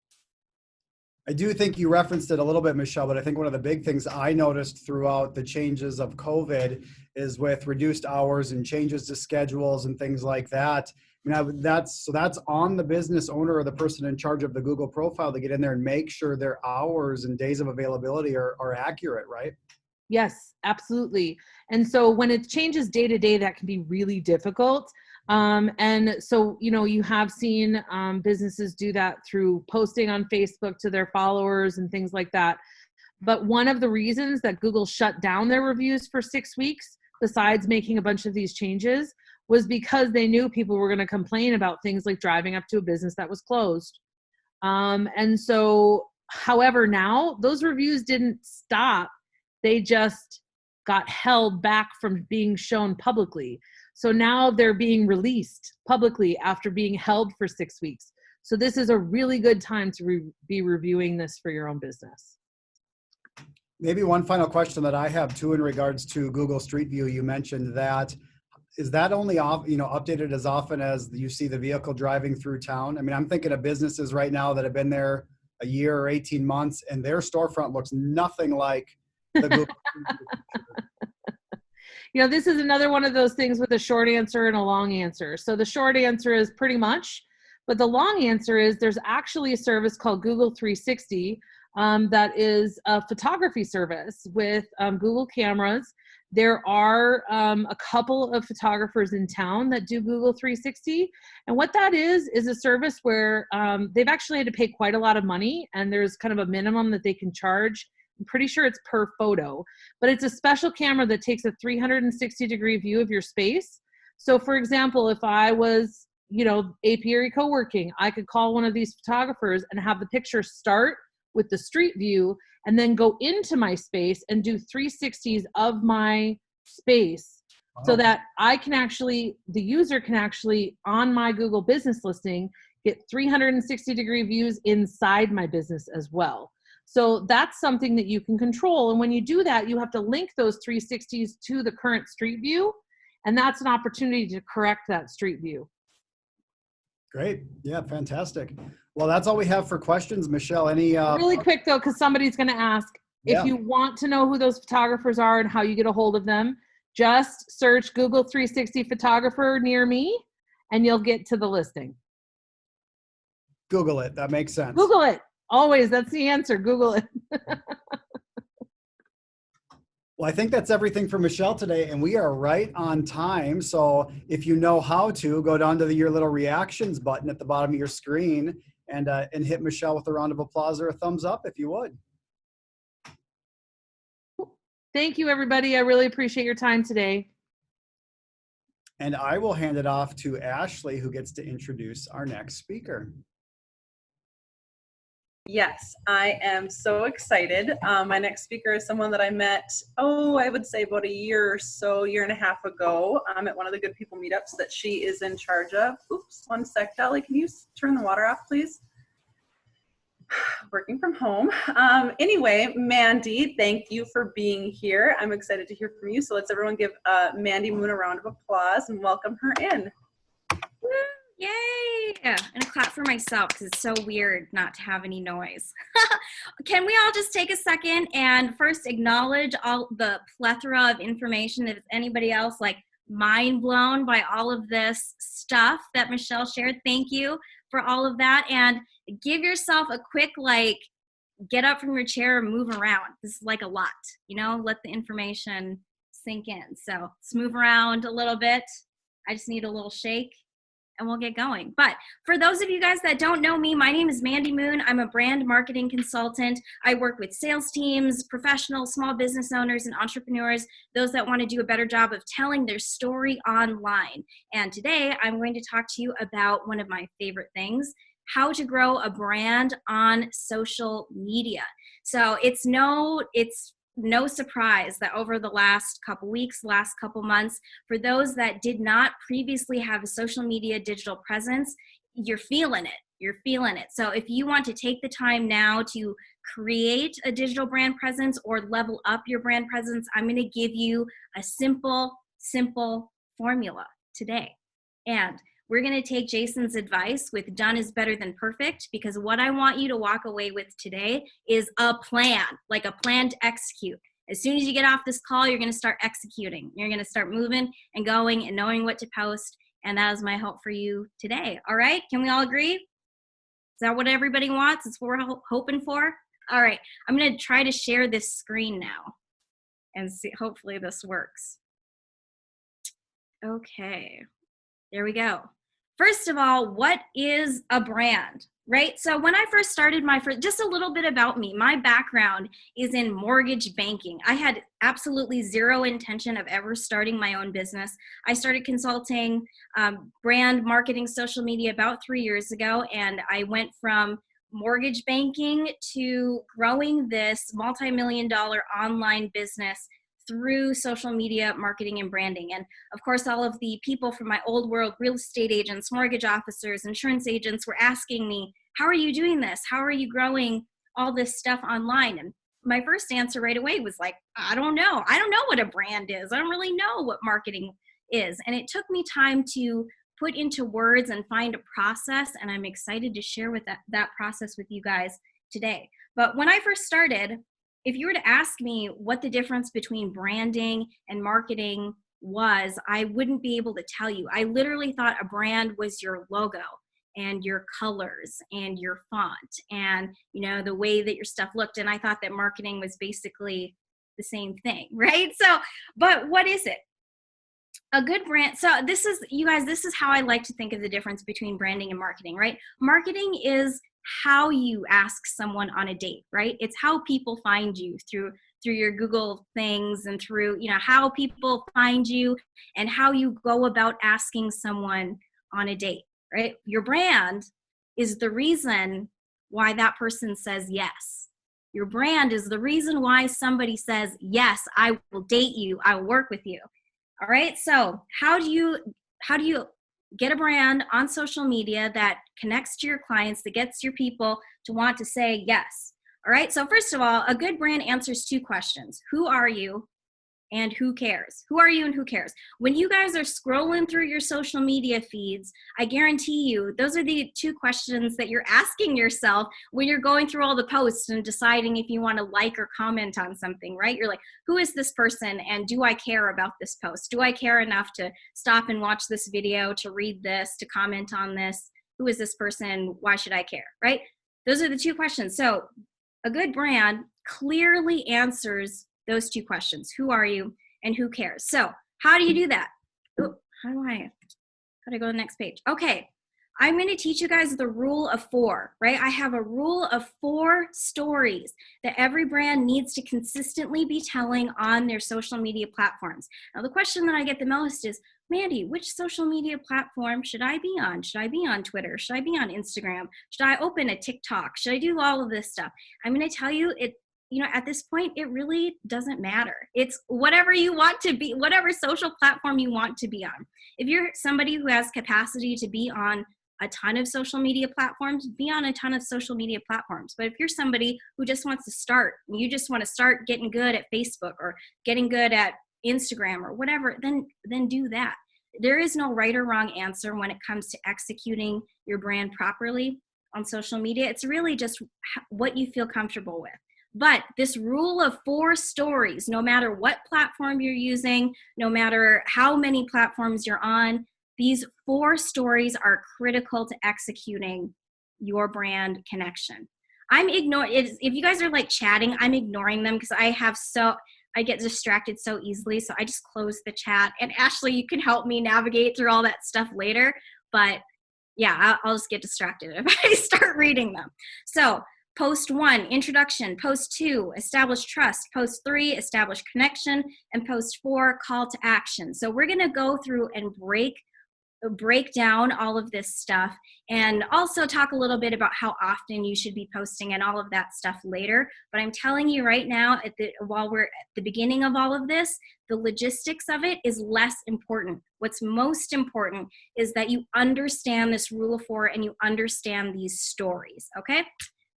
I do think you referenced it a little bit, Michelle, but I think one of the big things I noticed throughout the changes of COVID is with reduced hours and changes to schedules and things like that. I mean, that's on the business owner or the person in charge of the Google profile to get in there and make sure their hours and days of availability are accurate, right? Yes, absolutely. And so when it changes day to day, that can be really difficult. And so, you know, you have seen businesses do that through posting on Facebook to their followers and things like that. But one of the reasons that Google shut down their reviews for 6 weeks, besides making a bunch of these changes, was because they knew people were going to complain about things like driving up to a business that was closed. And so, however, now those reviews didn't stop. They just got held back from being shown publicly. So now they're being released publicly after being held for 6 weeks. So this is a really good time to be reviewing this for your own business. Maybe one final question that I have too in regards to Google Street View. You mentioned that. Is that only updated as often as you see the vehicle driving through town? I mean, I'm thinking of businesses right now that have been there a year or 18 months and their storefront looks nothing like the Google Street View. You know, this is another one of those things with a short answer and a long answer. So the short answer is pretty much, but the long answer is there's actually a service called Google 360 that is a photography service with Google cameras. There are a couple of photographers in town that do Google 360. And what that is a service where they've actually had to pay quite a lot of money, and there's kind of a minimum that they can charge. I'm pretty sure it's per photo, but it's a special camera that takes a 360-degree view of your space. So for example, if I was, apiary co-working, I could call one of these photographers and have the picture start with the street view and then go into my space and do 360s of my space so that the user can actually, on my Google business listing, get 360-degree views inside my business as well. So that's something that you can control. And when you do that, you have to link those 360s to the current street view. And that's an opportunity to correct that street view. Great. Yeah, fantastic. Well, that's all we have for questions. Michelle, any... Really quick, though, because somebody's going to ask. Yeah. If you want to know who those photographers are and how you get a hold of them, just search Google 360 photographer near me, and you'll get to the listing. Google it. That makes sense. Google it. Always. That's the answer. Google it. Well, I think that's everything for Michelle today, and we are right on time. So if you know how to, go down to your little reactions button at the bottom of your screen and hit Michelle with a round of applause or a thumbs up if you would. Thank you, everybody. I really appreciate your time today. And I will hand it off to Ashley, who gets to introduce our next speaker. Yes, I am so excited. My next speaker is someone that I met, I would say about a year and a half ago at one of the Good People meetups that she is in charge of. Oops, one sec, Dolly, can you turn the water off, please? Working from home. Anyway, Mandy, thank you for being here. I'm excited to hear from you. So let's everyone give Mandy Moon a round of applause and welcome her in. Woo, yay! And a clap for myself because it's so weird not to have any noise. Can we all just take a second and first acknowledge all the plethora of information? If anybody else like mind blown by all of this stuff that Michelle shared, thank you for all of that. And give yourself a quick, get up from your chair and move around. This is like a lot, let the information sink in. So let's move around a little bit. I just need a little shake and we'll get going. But for those of you guys that don't know me, my name is Mandy Moon. I'm a brand marketing consultant. I work with sales teams, professionals, small business owners, and entrepreneurs, those that want to do a better job of telling their story online. And today I'm going to talk to you about one of my favorite things, how to grow a brand on social media. So it's no surprise that over the last couple weeks, last couple months, for those that did not previously have a social media digital presence, you're feeling it. You're feeling it. So if you want to take the time now to create a digital brand presence or level up your brand presence, I'm going to give you a simple formula today. And we're going to take Jason's advice with done is better than perfect, because what I want you to walk away with today is a plan, like a plan to execute. As soon as you get off this call, you're going to start executing. You're going to start moving and going and knowing what to post. And that is my hope for you today. All right. Can we all agree? Is that what everybody wants? It's what we're hoping for. All right. I'm going to try to share this screen now and see. Hopefully this works. Okay. There we go. First of all, what is a brand, right? So when I first started just a little bit about me, my background is in mortgage banking. I had absolutely zero intention of ever starting my own business. I started consulting brand marketing, social media about 3 years ago, and I went from mortgage banking to growing this multi-million-dollar online business through social media marketing and branding. And of course, all of the people from my old world, real estate agents, mortgage officers, insurance agents, were asking me, how are you doing this? How are you growing all this stuff online? And my first answer right away was like, I don't know. I don't know what a brand is. I don't really know what marketing is. And it took me time to put into words and find a process. And I'm excited to share with that process with you guys today. But when I first started, if you were to ask me what the difference between branding and marketing was, I wouldn't be able to tell you. I literally thought a brand was your logo and your colors and your font and, the way that your stuff looked. And I thought that marketing was basically the same thing, right? So, but what is it? A good brand. So this is, you guys, this is how I like to think of the difference between branding and marketing, right? Marketing is how you ask someone on a date, right? It's how people find you through through your Google things and through, how people find you and how you go about asking someone on a date, right? Your brand is the reason why that person says yes. Your brand is the reason why somebody says, yes, I will date you, I will work with you. All right, so how do you get a brand on social media that connects to your clients, that gets your people to want to say yes? All right, so first of all, a good brand answers 2 questions. Who are you and who cares? Who are you and who cares? When you guys are scrolling through your social media feeds, I guarantee you those are the 2 questions that you're asking yourself when you're going through all the posts and deciding if you want to like or comment on something, right? You're like, who is this person and do I care about this post? Do I care enough to stop and watch this video, to read this, to comment on this? Who is this person? Why should I care, right? Those are the 2 questions. So a good brand clearly answers those 2 questions. Who are you and who cares? So how do you do that? Ooh, how do I go to the next page? Okay, I'm going to teach you guys the rule of 4, right? I have a rule of 4 stories that every brand needs to consistently be telling on their social media platforms. Now, the question that I get the most is, Mandy, which social media platform should I be on? Should I be on Twitter? Should I be on Instagram? Should I open a TikTok? Should I do all of this stuff? I'm going to tell you, at this point, it really doesn't matter. It's whatever you want to be, whatever social platform you want to be on. If you're somebody who has capacity to be on a ton of social media platforms, be on a ton of social media platforms. But if you're somebody who just wants to start, you just want to start getting good at Facebook or getting good at Instagram or whatever, then do that. There is no right or wrong answer when it comes to executing your brand properly on social media. It's really just what you feel comfortable with. But this rule of 4 stories, no matter what platform you're using, no matter how many platforms you're on, these 4 stories are critical to executing your brand connection. I'm ignoring, if you guys are like chatting, I'm ignoring them because I get distracted so easily. So I just close the chat. And Ashley, you can help me navigate through all that stuff later. But yeah, I'll just get distracted if I start reading them. So post 1, introduction. Post 2, establish trust. Post 3, establish connection. And post 4, call to action. So we're going to go through and break down all of this stuff and also talk a little bit about how often you should be posting and all of that stuff later. But I'm telling you right now, while we're at the beginning of all of this, the logistics of it is less important. What's most important is that you understand this rule of 4 and you understand these stories, okay?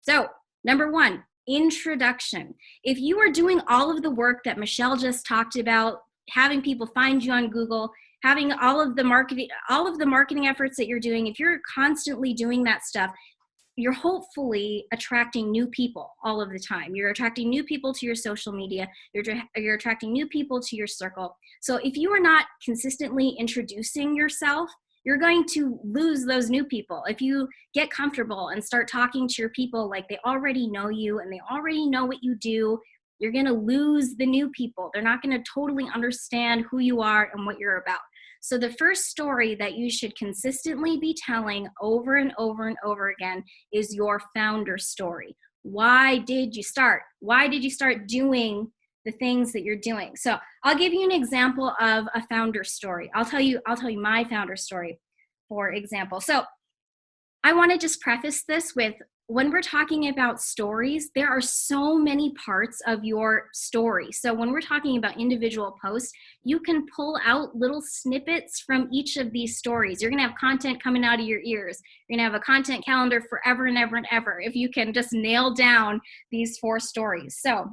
So, number 1, introduction. If you are doing all of the work that Michelle just talked about, having people find you on Google, having all of the marketing efforts that you're doing, if you're constantly doing that stuff, you're hopefully attracting new people all of the time. You're attracting new people to your social media. You're attracting new people to your circle. So if you are not consistently introducing yourself, you're going to lose those new people. If you get comfortable and start talking to your people like they already know you and they already know what you do, you're going to lose the new people. They're not going to totally understand who you are and what you're about. So the first story that you should consistently be telling over and over and over again is your founder story. Why did you start? Why did you start doing the things that you're doing? So I'll give you an example of a founder story. I'll tell you my founder story, for example. So I want to just preface this with, when we're talking about stories, there are so many parts of your story. So when we're talking about individual posts, you can pull out little snippets from each of these stories. You're going to have content coming out of your ears. You're going to have a content calendar forever and ever and ever if you can just nail down these 4 stories. So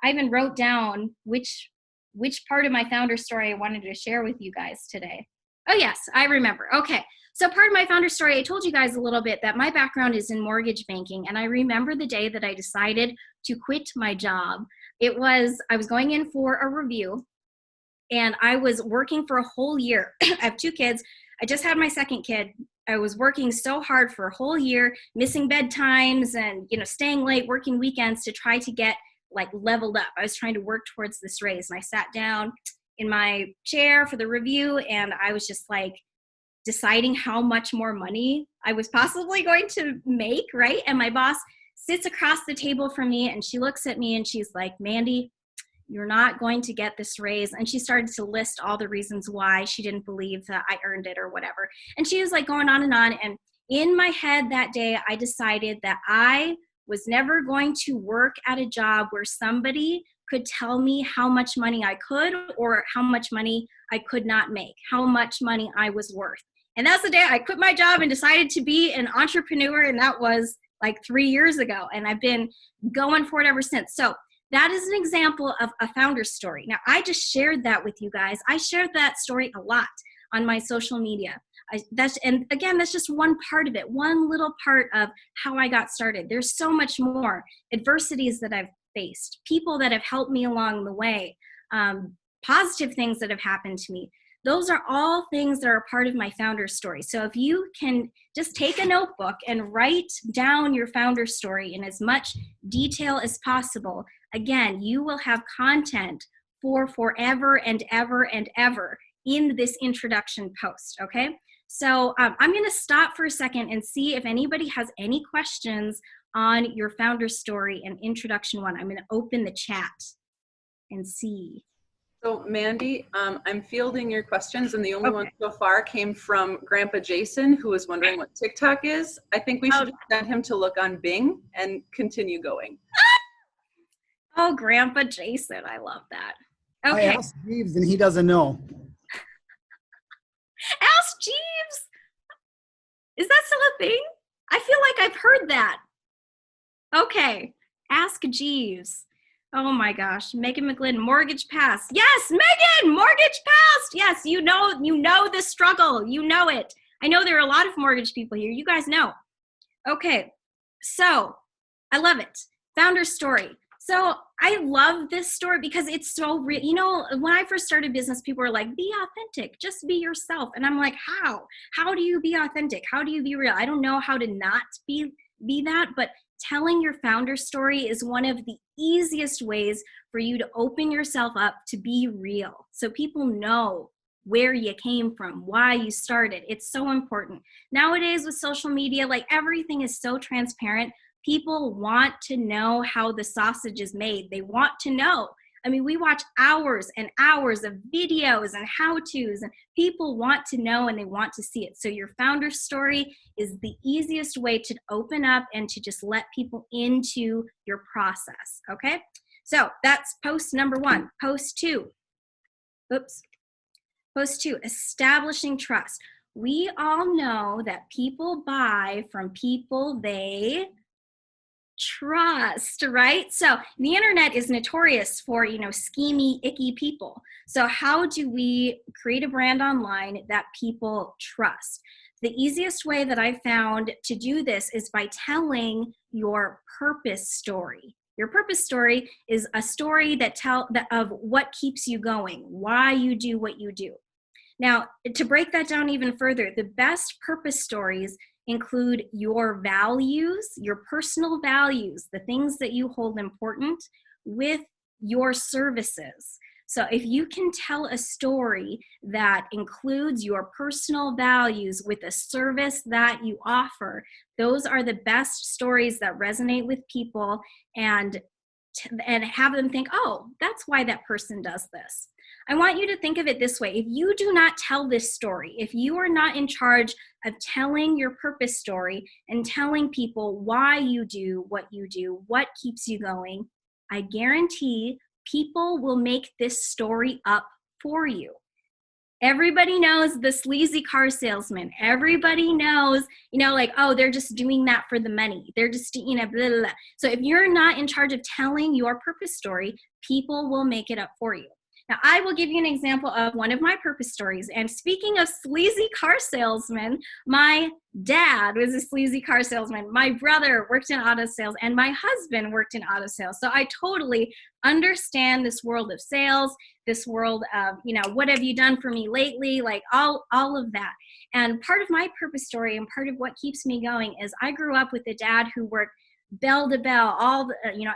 I even wrote down which part of my founder story I wanted to share with you guys today. Oh yes, I remember. Okay. So part of my founder story, I told you guys a little bit that my background is in mortgage banking, and I remember the day that I decided to quit my job. I was going in for a review, and I was working for a whole year. I have 2 kids. I just had my second kid. I was working so hard for a whole year, missing bedtimes and, staying late, working weekends to try to get leveled up. I was trying to work towards this raise, and I sat down in my chair for the review, and I was just deciding how much more money I was possibly going to make, right? And my boss sits across the table from me and she looks at me and she's like, Mandy, You're not going to get this raise. And she started to list all the reasons why she didn't believe that I earned it or whatever. And she was like going on. And in my head that day, I decided that I was never going to work at a job where somebody could tell me how much money I could or how much money I could not make, how much money I was worth. And that's the day I quit my job and decided to be an entrepreneur. And that was like 3 years ago. And I've been going for it ever since. So that is an example of a founder story. Now, I just shared that with you guys. I shared that story a lot on my social media. And again, that's just one part of it, one little part of how I got started. There's so much more adversities that I've faced, people that have helped me along the way, positive things that have happened to me. Those are all things that are a part of my founder story. So if you can just take a notebook and write down your founder story in as much detail as possible, again, you will have content for forever and ever and ever in this introduction post, okay? So I'm gonna stop for a second and see if anybody has any questions on your founder story and introduction one. I'm gonna open the chat and see. So Mandy, I'm fielding your questions, and the only one so far came from Grandpa Jason, who was wondering what TikTok is. I think we should send him to look on Bing and continue going. Oh, Grandpa Jason, I love that. Okay. I asked Jeeves and he doesn't know. Ask Jeeves. Is that still a thing? I feel like I've heard that. Okay. Ask Jeeves. Oh my gosh. Megan McGlynn, mortgage passed. Yes, Megan, mortgage passed. Yes, you know the struggle. You know it. I know there are a lot of mortgage people here. You guys know. Okay. So I love it. Founder story. So I love this story because it's so real. You know, when I first started business, people were like, be authentic, just be yourself. And I'm like, how? How do you be authentic? How do you be real? I don't know how to not be that, but telling your founder story is one of the easiest ways for you to open yourself up to be real. So people know where you came from, why you started. It's so important. Nowadays with social media, like everything is so transparent. People want to know how the sausage is made. They want to know. I mean, we watch hours and hours of videos and how-tos, and people want to know and they want to see it. So your founder story is the easiest way to open up and to just let people into your process, okay? So that's post number one. Post two, establishing trust. We all know that people buy from people they trust, right? So the internet is notorious for, schemy, icky people. So how do we create a brand online that people trust? The easiest way that I found to do this is by telling your purpose story. Your purpose story is a story of what keeps you going, why you do what you do. Now, to break that down even further, the best purpose stories include your values, your personal values, the things that you hold important with your services. So if you can tell a story that includes your personal values with a service that you offer, those are the best stories that resonate with people and have them think, oh, that's why that person does this. I want you to think of it this way. If you do not tell this story, if you are not in charge of telling your purpose story and telling people why you do, what keeps you going, I guarantee people will make this story up for you. Everybody knows the sleazy car salesman. Everybody knows, oh, they're just doing that for the money. They're just, blah, blah, blah. So if you're not in charge of telling your purpose story, people will make it up for you. Now, I will give you an example of one of my purpose stories. And speaking of sleazy car salesmen, my dad was a sleazy car salesman. My brother worked in auto sales, and my husband worked in auto sales. So I totally understand this world of sales, this world of, what have you done for me lately? Like all of that. And part of my purpose story and part of what keeps me going is I grew up with a dad who worked bell to bell,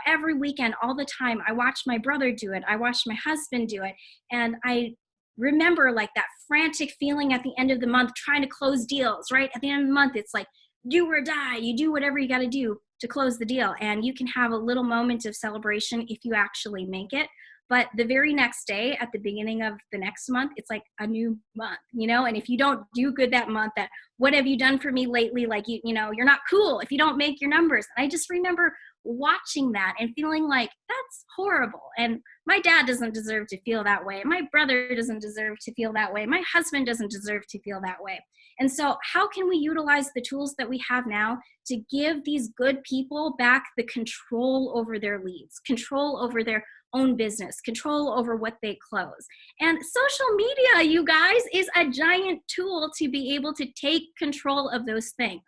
every weekend, all the time. I watched my brother do it. I watched my husband do it. And I remember like that frantic feeling at the end of the month, trying to close deals, right? At the end of the month, it's like, do or die. You do whatever you got to do to close the deal. And you can have a little moment of celebration if you actually make it. But the very next day at the beginning of the next month, it's like a new month, and if you don't do good that month, that what have you done for me lately? Like, you're not cool if you don't make your numbers. And I just remember watching that and feeling like that's horrible. And my dad doesn't deserve to feel that way. My brother doesn't deserve to feel that way. My husband doesn't deserve to feel that way. And so how can we utilize the tools that we have now to give these good people back the control over their leads, control over their own business, control over what they close? And social media, you guys, is a giant tool to be able to take control of those things.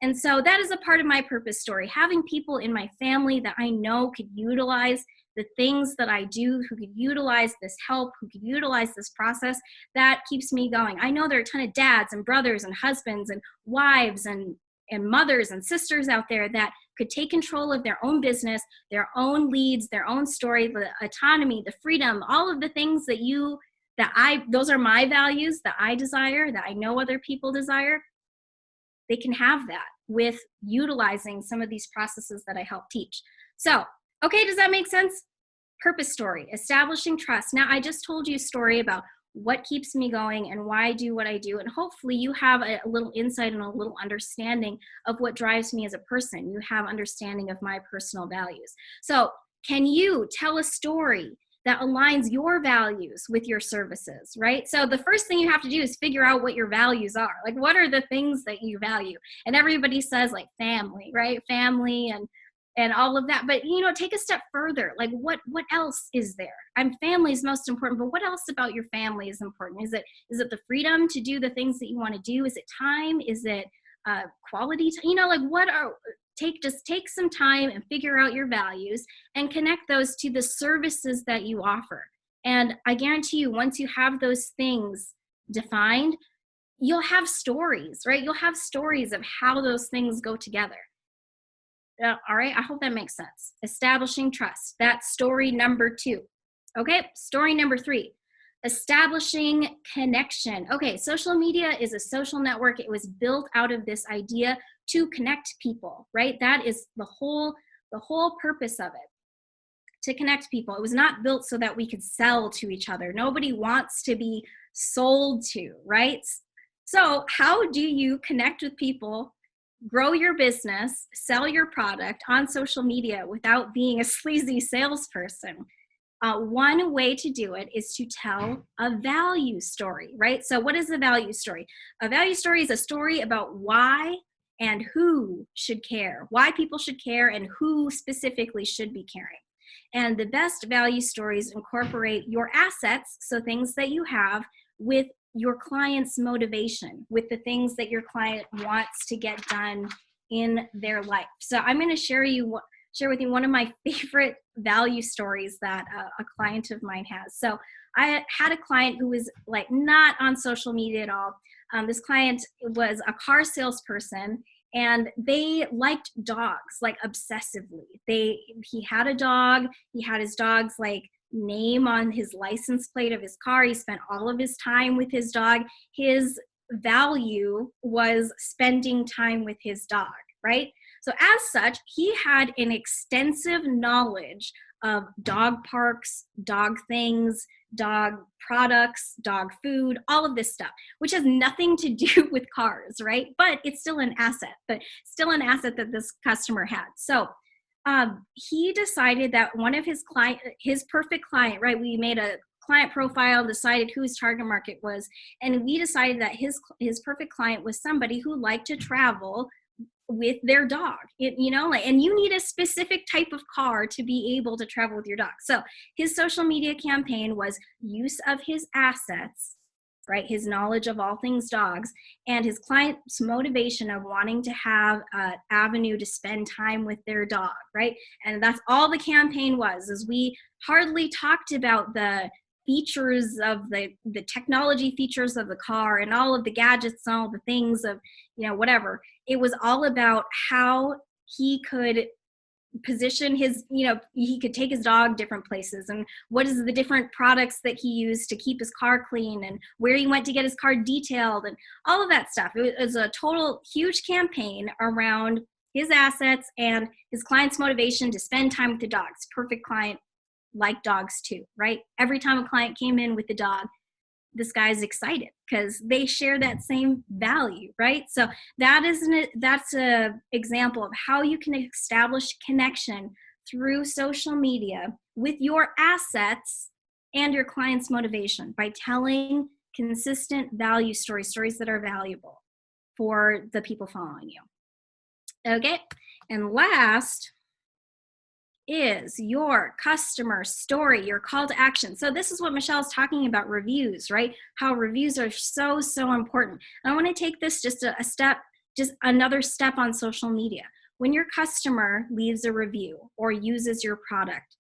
And so that is a part of my purpose story, having people in my family that I know could utilize the things that I do, who could utilize this help, who could utilize this process, that keeps me going. I know there are a ton of dads and brothers and husbands and wives and mothers and sisters out there that could take control of their own business, their own leads, their own story, the autonomy, the freedom, all of the things those are my values that I desire, that I know other people desire. They can have that with utilizing some of these processes that I help teach. So, okay, does that make sense? Purpose story, establishing trust. Now, I just told you a story about what keeps me going and why I do what I do. And hopefully you have a little insight and a little understanding of what drives me as a person. You have understanding of my personal values. So can you tell a story that aligns your values with your services, right? So the first thing you have to do is figure out what your values are. Like, what are the things that you value? And everybody says like family, right? Family and all of that. But, take a step further. Like, what else is there? Family is most important, but what else about your family is important? Is it the freedom to do the things that you want to do? Is it time? Is it quality time? Take some time and figure out your values and connect those to the services that you offer. And I guarantee you, once you have those things defined, you'll have stories, right? You'll have stories of how those things go together. All right, I hope that makes sense. Establishing trust. That's story number 2. Okay, story number 3. Establishing connection. Okay, social media is a social network. It was built out of this idea to connect people, right? That is the whole purpose of it, to connect people. It was not built so that we could sell to each other. Nobody wants to be sold to, right? So how do you connect with people, grow your business, sell your product on social media without being a sleazy salesperson? One way to do it is to tell a value story, right? So what is a value story? A value story is a story about why and who should care, why people should care, and who specifically should be caring. And the best value stories incorporate your assets, so things that you have, with your client's motivation, with the things that your client wants to get done in their life. So I'm going to share with you one of my favorite value stories that a client of mine has. So I had a client who was like not on social media at all. This client was a car salesperson, and they liked dogs like obsessively. He had a dog. He had his dog's like name on his license plate of his car. He spent all of his time with his dog. His value was spending time with his dog, right? So as such, he had an extensive knowledge of dog parks, dog things, dog products, dog food, all of this stuff, which has nothing to do with cars, right? But it's still an asset, that this customer had. So he decided that one of his perfect client, right? We made a client profile, decided who his target market was, and we decided that his perfect client was somebody who liked to travel with their dog, and you need a specific type of car to be able to travel with your dog. So his social media campaign was use of his assets, right? His knowledge of all things dogs, and his client's motivation of wanting to have an avenue to spend time with their dog, right? And that's all the campaign was, is we hardly talked about the features of the technology features of the car and all of the gadgets and all the things of, whatever. It was all about how he could position his, he could take his dog different places, and what is the different products that he used to keep his car clean, and where he went to get his car detailed, and all of that stuff. It was a total huge campaign around his assets and his client's motivation to spend time with the dogs. Perfect client, like dogs too, right? Every time a client came in with a dog, this guy's excited because they share that same value, right? So that's a example of how you can establish connection through social media with your assets and your client's motivation by telling consistent value stories that are valuable for the people following you. Okay, and last is your customer story, your call to action. So this is what Michelle's talking about, reviews, right? How reviews are so, so important. And I want to take this just another step on social media. When your customer leaves a review or uses your product,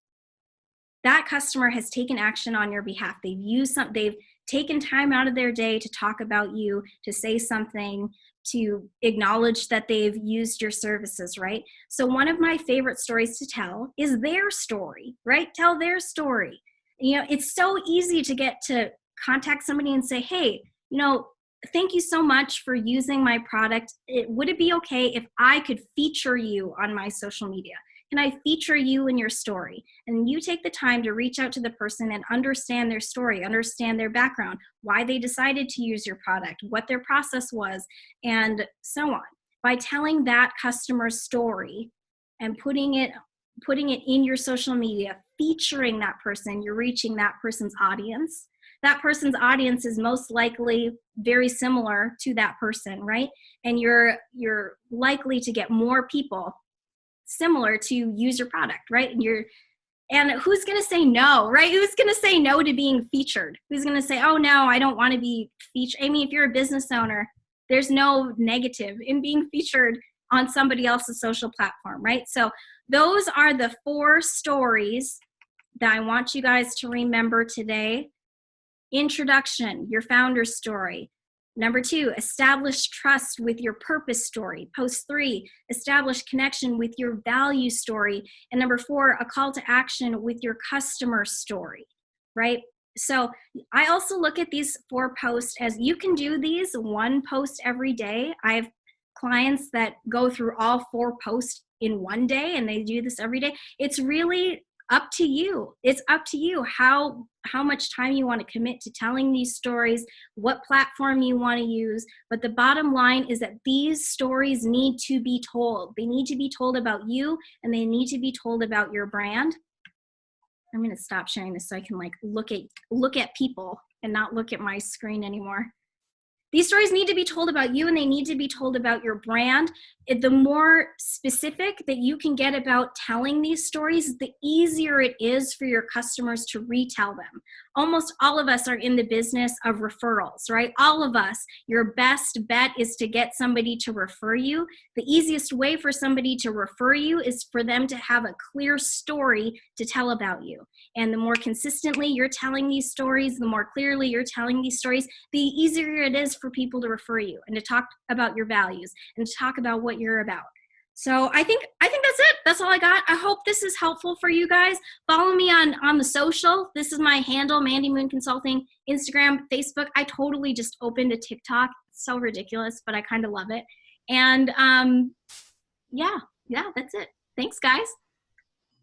that customer has taken action on your behalf. They've taken time out of their day to talk about you, to say something, to acknowledge that they've used your services, right? So one of my favorite stories to tell is their story, right? Tell their story. You know, it's so easy to get to contact somebody and say, hey, you know, thank you so much for using my product. Would it be okay if I could feature you on my social media? Can I feature you in your story? And you take the time to reach out to the person and understand their story, understand their background, why they decided to use your product, what their process was, and so on. By telling that customer's story and putting it in your social media, featuring that person, you're reaching that person's audience. That person's audience is most likely very similar to that person, right? And you're likely to get more people similar to use your product, right? And who's going to say no, right? Who's going to say no to being featured? Who's going to say, oh no, I don't want to be featured? I mean, if you're a business owner, there's no negative in being featured on somebody else's social platform, right? So those are the 4 stories that I want you guys to remember today. Introduction, your founder story. Number 2, establish trust with your purpose story. Post 3, establish connection with your value story. And number 4, a call to action with your customer story, right? So I also look at these 4 posts as you can do these 1 post every day. I have clients that go through all 4 posts in 1 day and they do this every day. It's really up to you. It's up to you how much time you want to commit to telling these stories, what platform you want to use. But the bottom line is that these stories need to be told. They need to be told about you, and they need to be told about your brand. I'm going to stop sharing this so I can look at people and not look at my screen anymore. These stories need to be told about you, and they need to be told about your brand. The more specific that you can get about telling these stories, the easier it is for your customers to retell them. Almost all of us are in the business of referrals, right? All of us, your best bet is to get somebody to refer you. The easiest way for somebody to refer you is for them to have a clear story to tell about you. And the more consistently you're telling these stories, the more clearly you're telling these stories, the easier it is for people to refer you and to talk about your values and to talk about what you're about. So I think that's it. That's all I got. I hope this is helpful for you guys. Follow me on the social. This is my handle, Mandy Moon Consulting, Instagram, Facebook. I totally just opened a TikTok. It's so ridiculous, but I kind of love it. And yeah, that's it. Thanks, guys.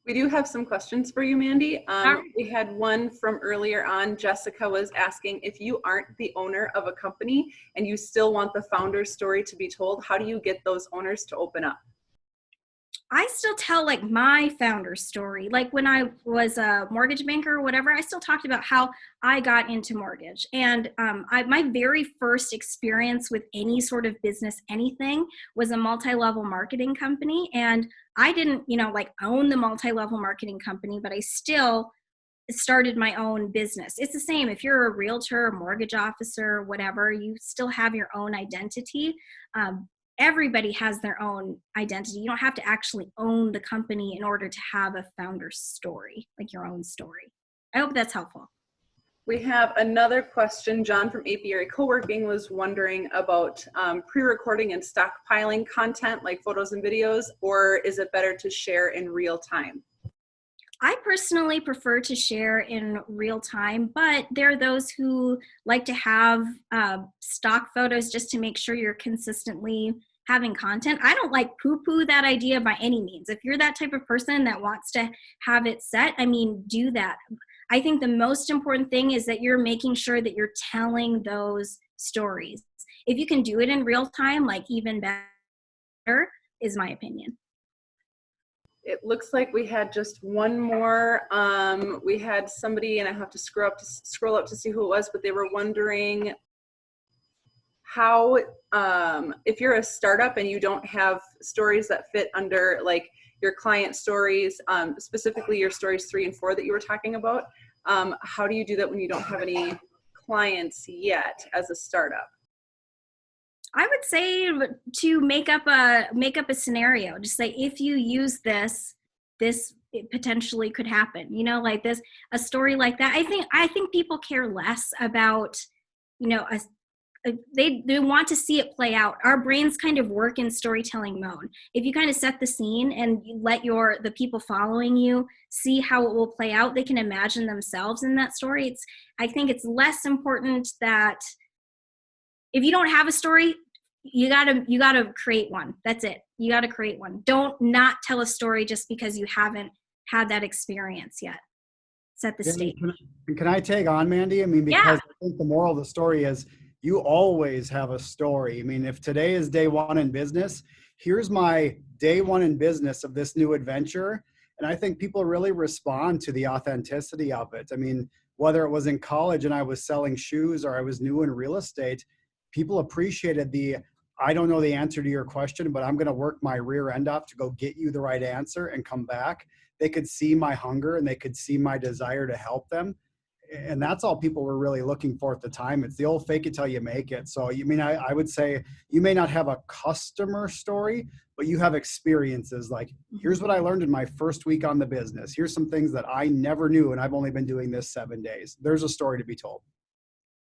We do have some questions for you, Mandy. Right. We had one from earlier on. Jessica was asking, if you aren't the owner of a company and you still want the founder's story to be told, how do you get those owners to open up? I still tell my founder story. Like when I was a mortgage banker or whatever, I still talked about how I got into mortgage. And my very first experience with any sort of business, anything, was a multi-level marketing company. And I didn't, own the multi-level marketing company, but I still started my own business. It's the same. If you're a realtor, a mortgage officer, whatever, you still have your own identity. Everybody has their own identity. You don't have to actually own the company in order to have a founder's story, like your own story. I hope that's helpful. We have another question. John from Apiary Co-working was wondering about pre-recording and stockpiling content like photos and videos, or is it better to share in real time? I personally prefer to share in real time, but there are those who like to have stock photos just to make sure you're consistently having content. I don't like poo-poo that idea by any means. If you're that type of person that wants to have it set, I mean, do that. I think the most important thing is that you're making sure that you're telling those stories. If you can do it in real time, like even better, is my opinion. It looks like we had just one more. We had somebody, and I have to scroll up to see who it was, but they were wondering how, if you're a startup and you don't have stories that fit under like your client stories, specifically your stories 3 and 4 that you were talking about, how do you do that when you don't have any clients yet as a startup? I would say to make up a scenario. Just say, if you use this it potentially could happen. You know, like this, a story like that. I think people care less about, you know, they want to see it play out. Our brains kind of work in storytelling mode. If you kind of set the scene and you let the people following you see how it will play out, they can imagine themselves in that story. I think it's less important that if you don't have a story, you gotta create one. That's it. You gotta create one. Don't not tell a story just because you haven't had that experience yet. Set the stage. Can I tag on, Mandy? I mean, because I think the moral of the story is you always have a story. I mean, if today is day 1 in business, here's my day 1 in business of this new adventure. And I think people really respond to the authenticity of it. I mean, whether it was in college and I was selling shoes or I was new in real estate, people appreciated I don't know the answer to your question, but I'm going to work my rear end off to go get you the right answer and come back. They could see my hunger and they could see my desire to help them. And that's all people were really looking for at the time. It's the old fake it till you make it. So I would say you may not have a customer story, but you have experiences like, here's what I learned in my first week on the business. Here's some things that I never knew, and I've only been doing this 7 days. There's a story to be told.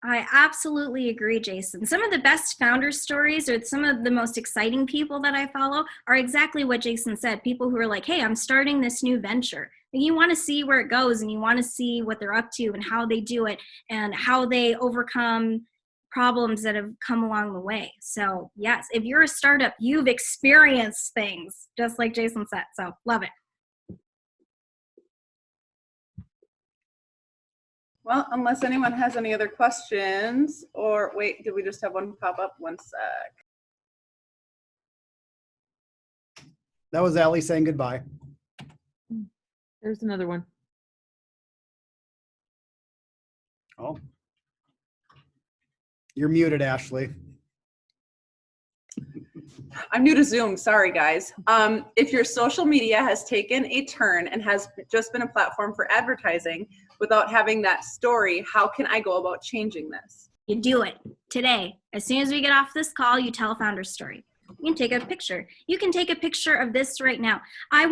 I absolutely agree, Jason. Some of the best founder stories or some of the most exciting people that I follow are exactly what Jason said. People who are like, hey, I'm starting this new venture. And you want to see where it goes and you want to see what they're up to and how they do it and how they overcome problems that have come along the way. So yes, if you're a startup, you've experienced things just like Jason said. So love it. Well, unless anyone has any other questions, or wait, did we just have one pop up? One sec. That was Allie saying goodbye. There's another one. Oh. You're muted, Ashley. I'm new to Zoom. Sorry, guys. If your social media has taken a turn and has just been a platform for advertising without having that story, how can I go about changing this? You do it today. As soon as we get off this call, you tell a founder story. You can take a picture. You can take a picture of this right now. I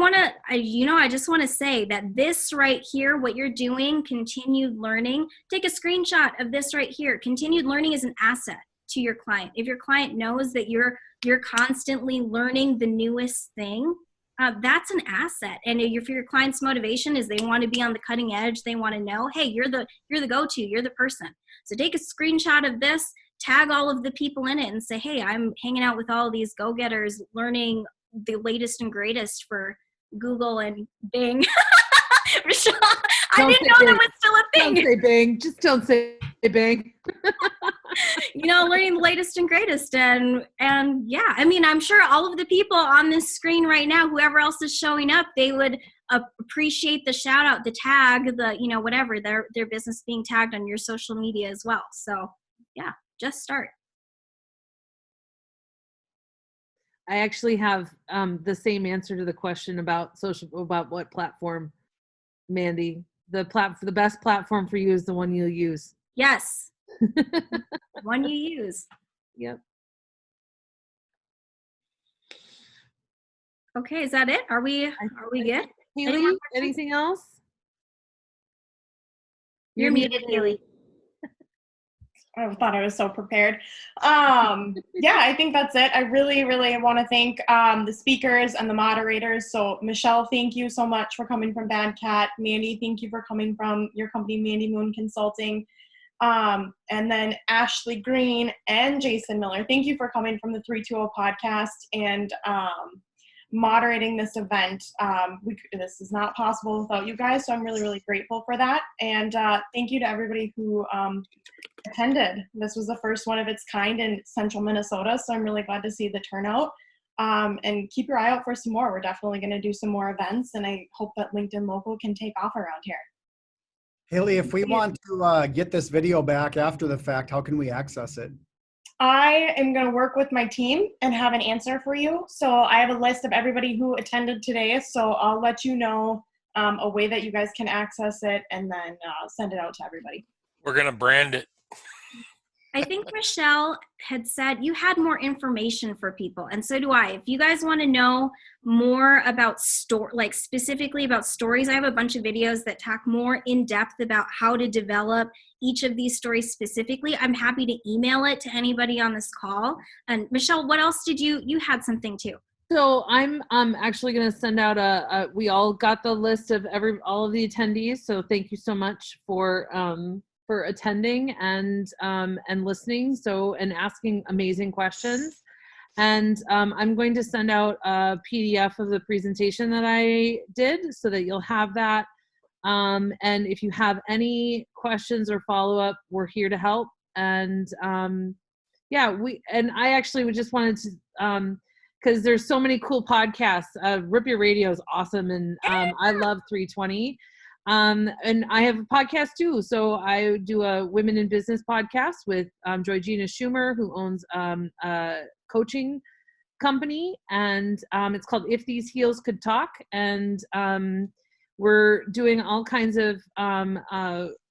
just want to say that this right here, what you're doing, continued learning, take a screenshot of this right here. Continued learning is an asset to your client. If your client knows that you're constantly learning the newest thing, that's an asset. And if your client's motivation is they want to be on the cutting edge, they want to know, hey, you're the go-to, you're the person. So take a screenshot of this, tag all of the people in it and say, hey, I'm hanging out with all these go-getters learning the latest and greatest for Google and Bing. Michelle, I didn't know that was still a thing. Don't say Bing. Just don't say Bing. Learning the latest and greatest. And yeah, I mean, I'm sure all of the people on this screen right now, whoever else is showing up, they would appreciate the shout out, the tag, the, whatever, their business being tagged on your social media as well. So yeah, just start. I actually have the same answer to the question about what platform, Mandy. The best platform for you is the one you'll use. Yes. One you use. Yep. Okay, is that it? Are we good? Haley, anything else? You're muted, Haley. I thought I was so prepared. Yeah, I think that's it. I really, really want to thank the speakers and the moderators. So Michelle, thank you so much for coming from Bad Cat. Mandy, thank you for coming from your company, Mandy Moon Consulting. And then Ashley Green and Jason Miller. Thank you for coming from the 320 podcast and moderating this event. This is not possible without you guys, so I'm really, really grateful for that. And thank you to everybody who attended. This was the first one of its kind in central Minnesota, so I'm really glad to see the turnout. And keep your eye out for some more. We're definitely going to do some more events, and I hope that LinkedIn Local can take off around here. Haley, if we want to get this video back after the fact, how can we access it? I am going to work with my team and have an answer for you. So I have a list of everybody who attended today, so I'll let you know a way that you guys can access it and then send it out to everybody. We're going to brand it. I think Michelle had said you had more information for people, and so do I. If you guys want to know more about specifically about stories, I have a bunch of videos that talk more in depth about how to develop each of these stories specifically. I'm happy to email it to anybody on this call. And Michelle, what else did you had something too? So I'm actually going to send out we all got the list of all of the attendees. So thank you so much for attending and listening. So, and asking amazing questions. And I'm going to send out a PDF of the presentation that I did so that you'll have that. And if you have any questions or follow-up, we're here to help. And I actually just wanted to, because there's so many cool podcasts. Rip Your Radio is awesome, and I love 320. And I have a podcast too. So I do a women in business podcast with Georgina Schumer, who owns a coaching company, and it's called If These Heels Could Talk. And we're doing all kinds of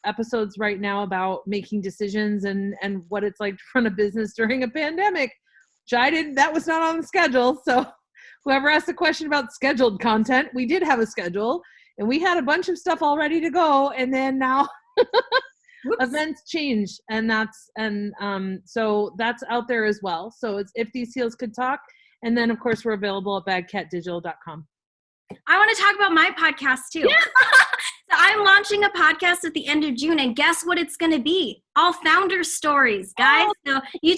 episodes right now about making decisions and what it's like to run a business during a pandemic, which that was not on the schedule. So whoever asked the question about scheduled content, we did have a schedule. And we had a bunch of stuff all ready to go, and then now events change, so that's out there as well. So it's If These Heels Could Talk, and then of course we're available at badcatdigital.com. I want to talk about my podcast too. So I'm launching a podcast at the end of June, and guess what it's going to be? All founder stories, guys. So you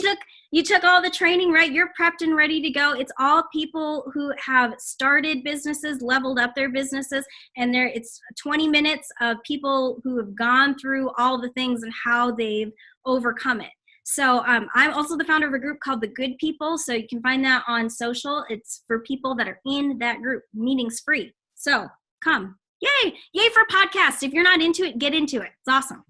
took all the training, right? You're prepped and ready to go. It's all people who have started businesses, leveled up their businesses, and it's 20 minutes of people who have gone through all the things and how they've overcome it. So I'm also the founder of a group called The Good People. So you can find that on social. It's for people that are in that group. Meeting's free. So come. Yay for podcasts. If you're not into it, get into it. It's awesome.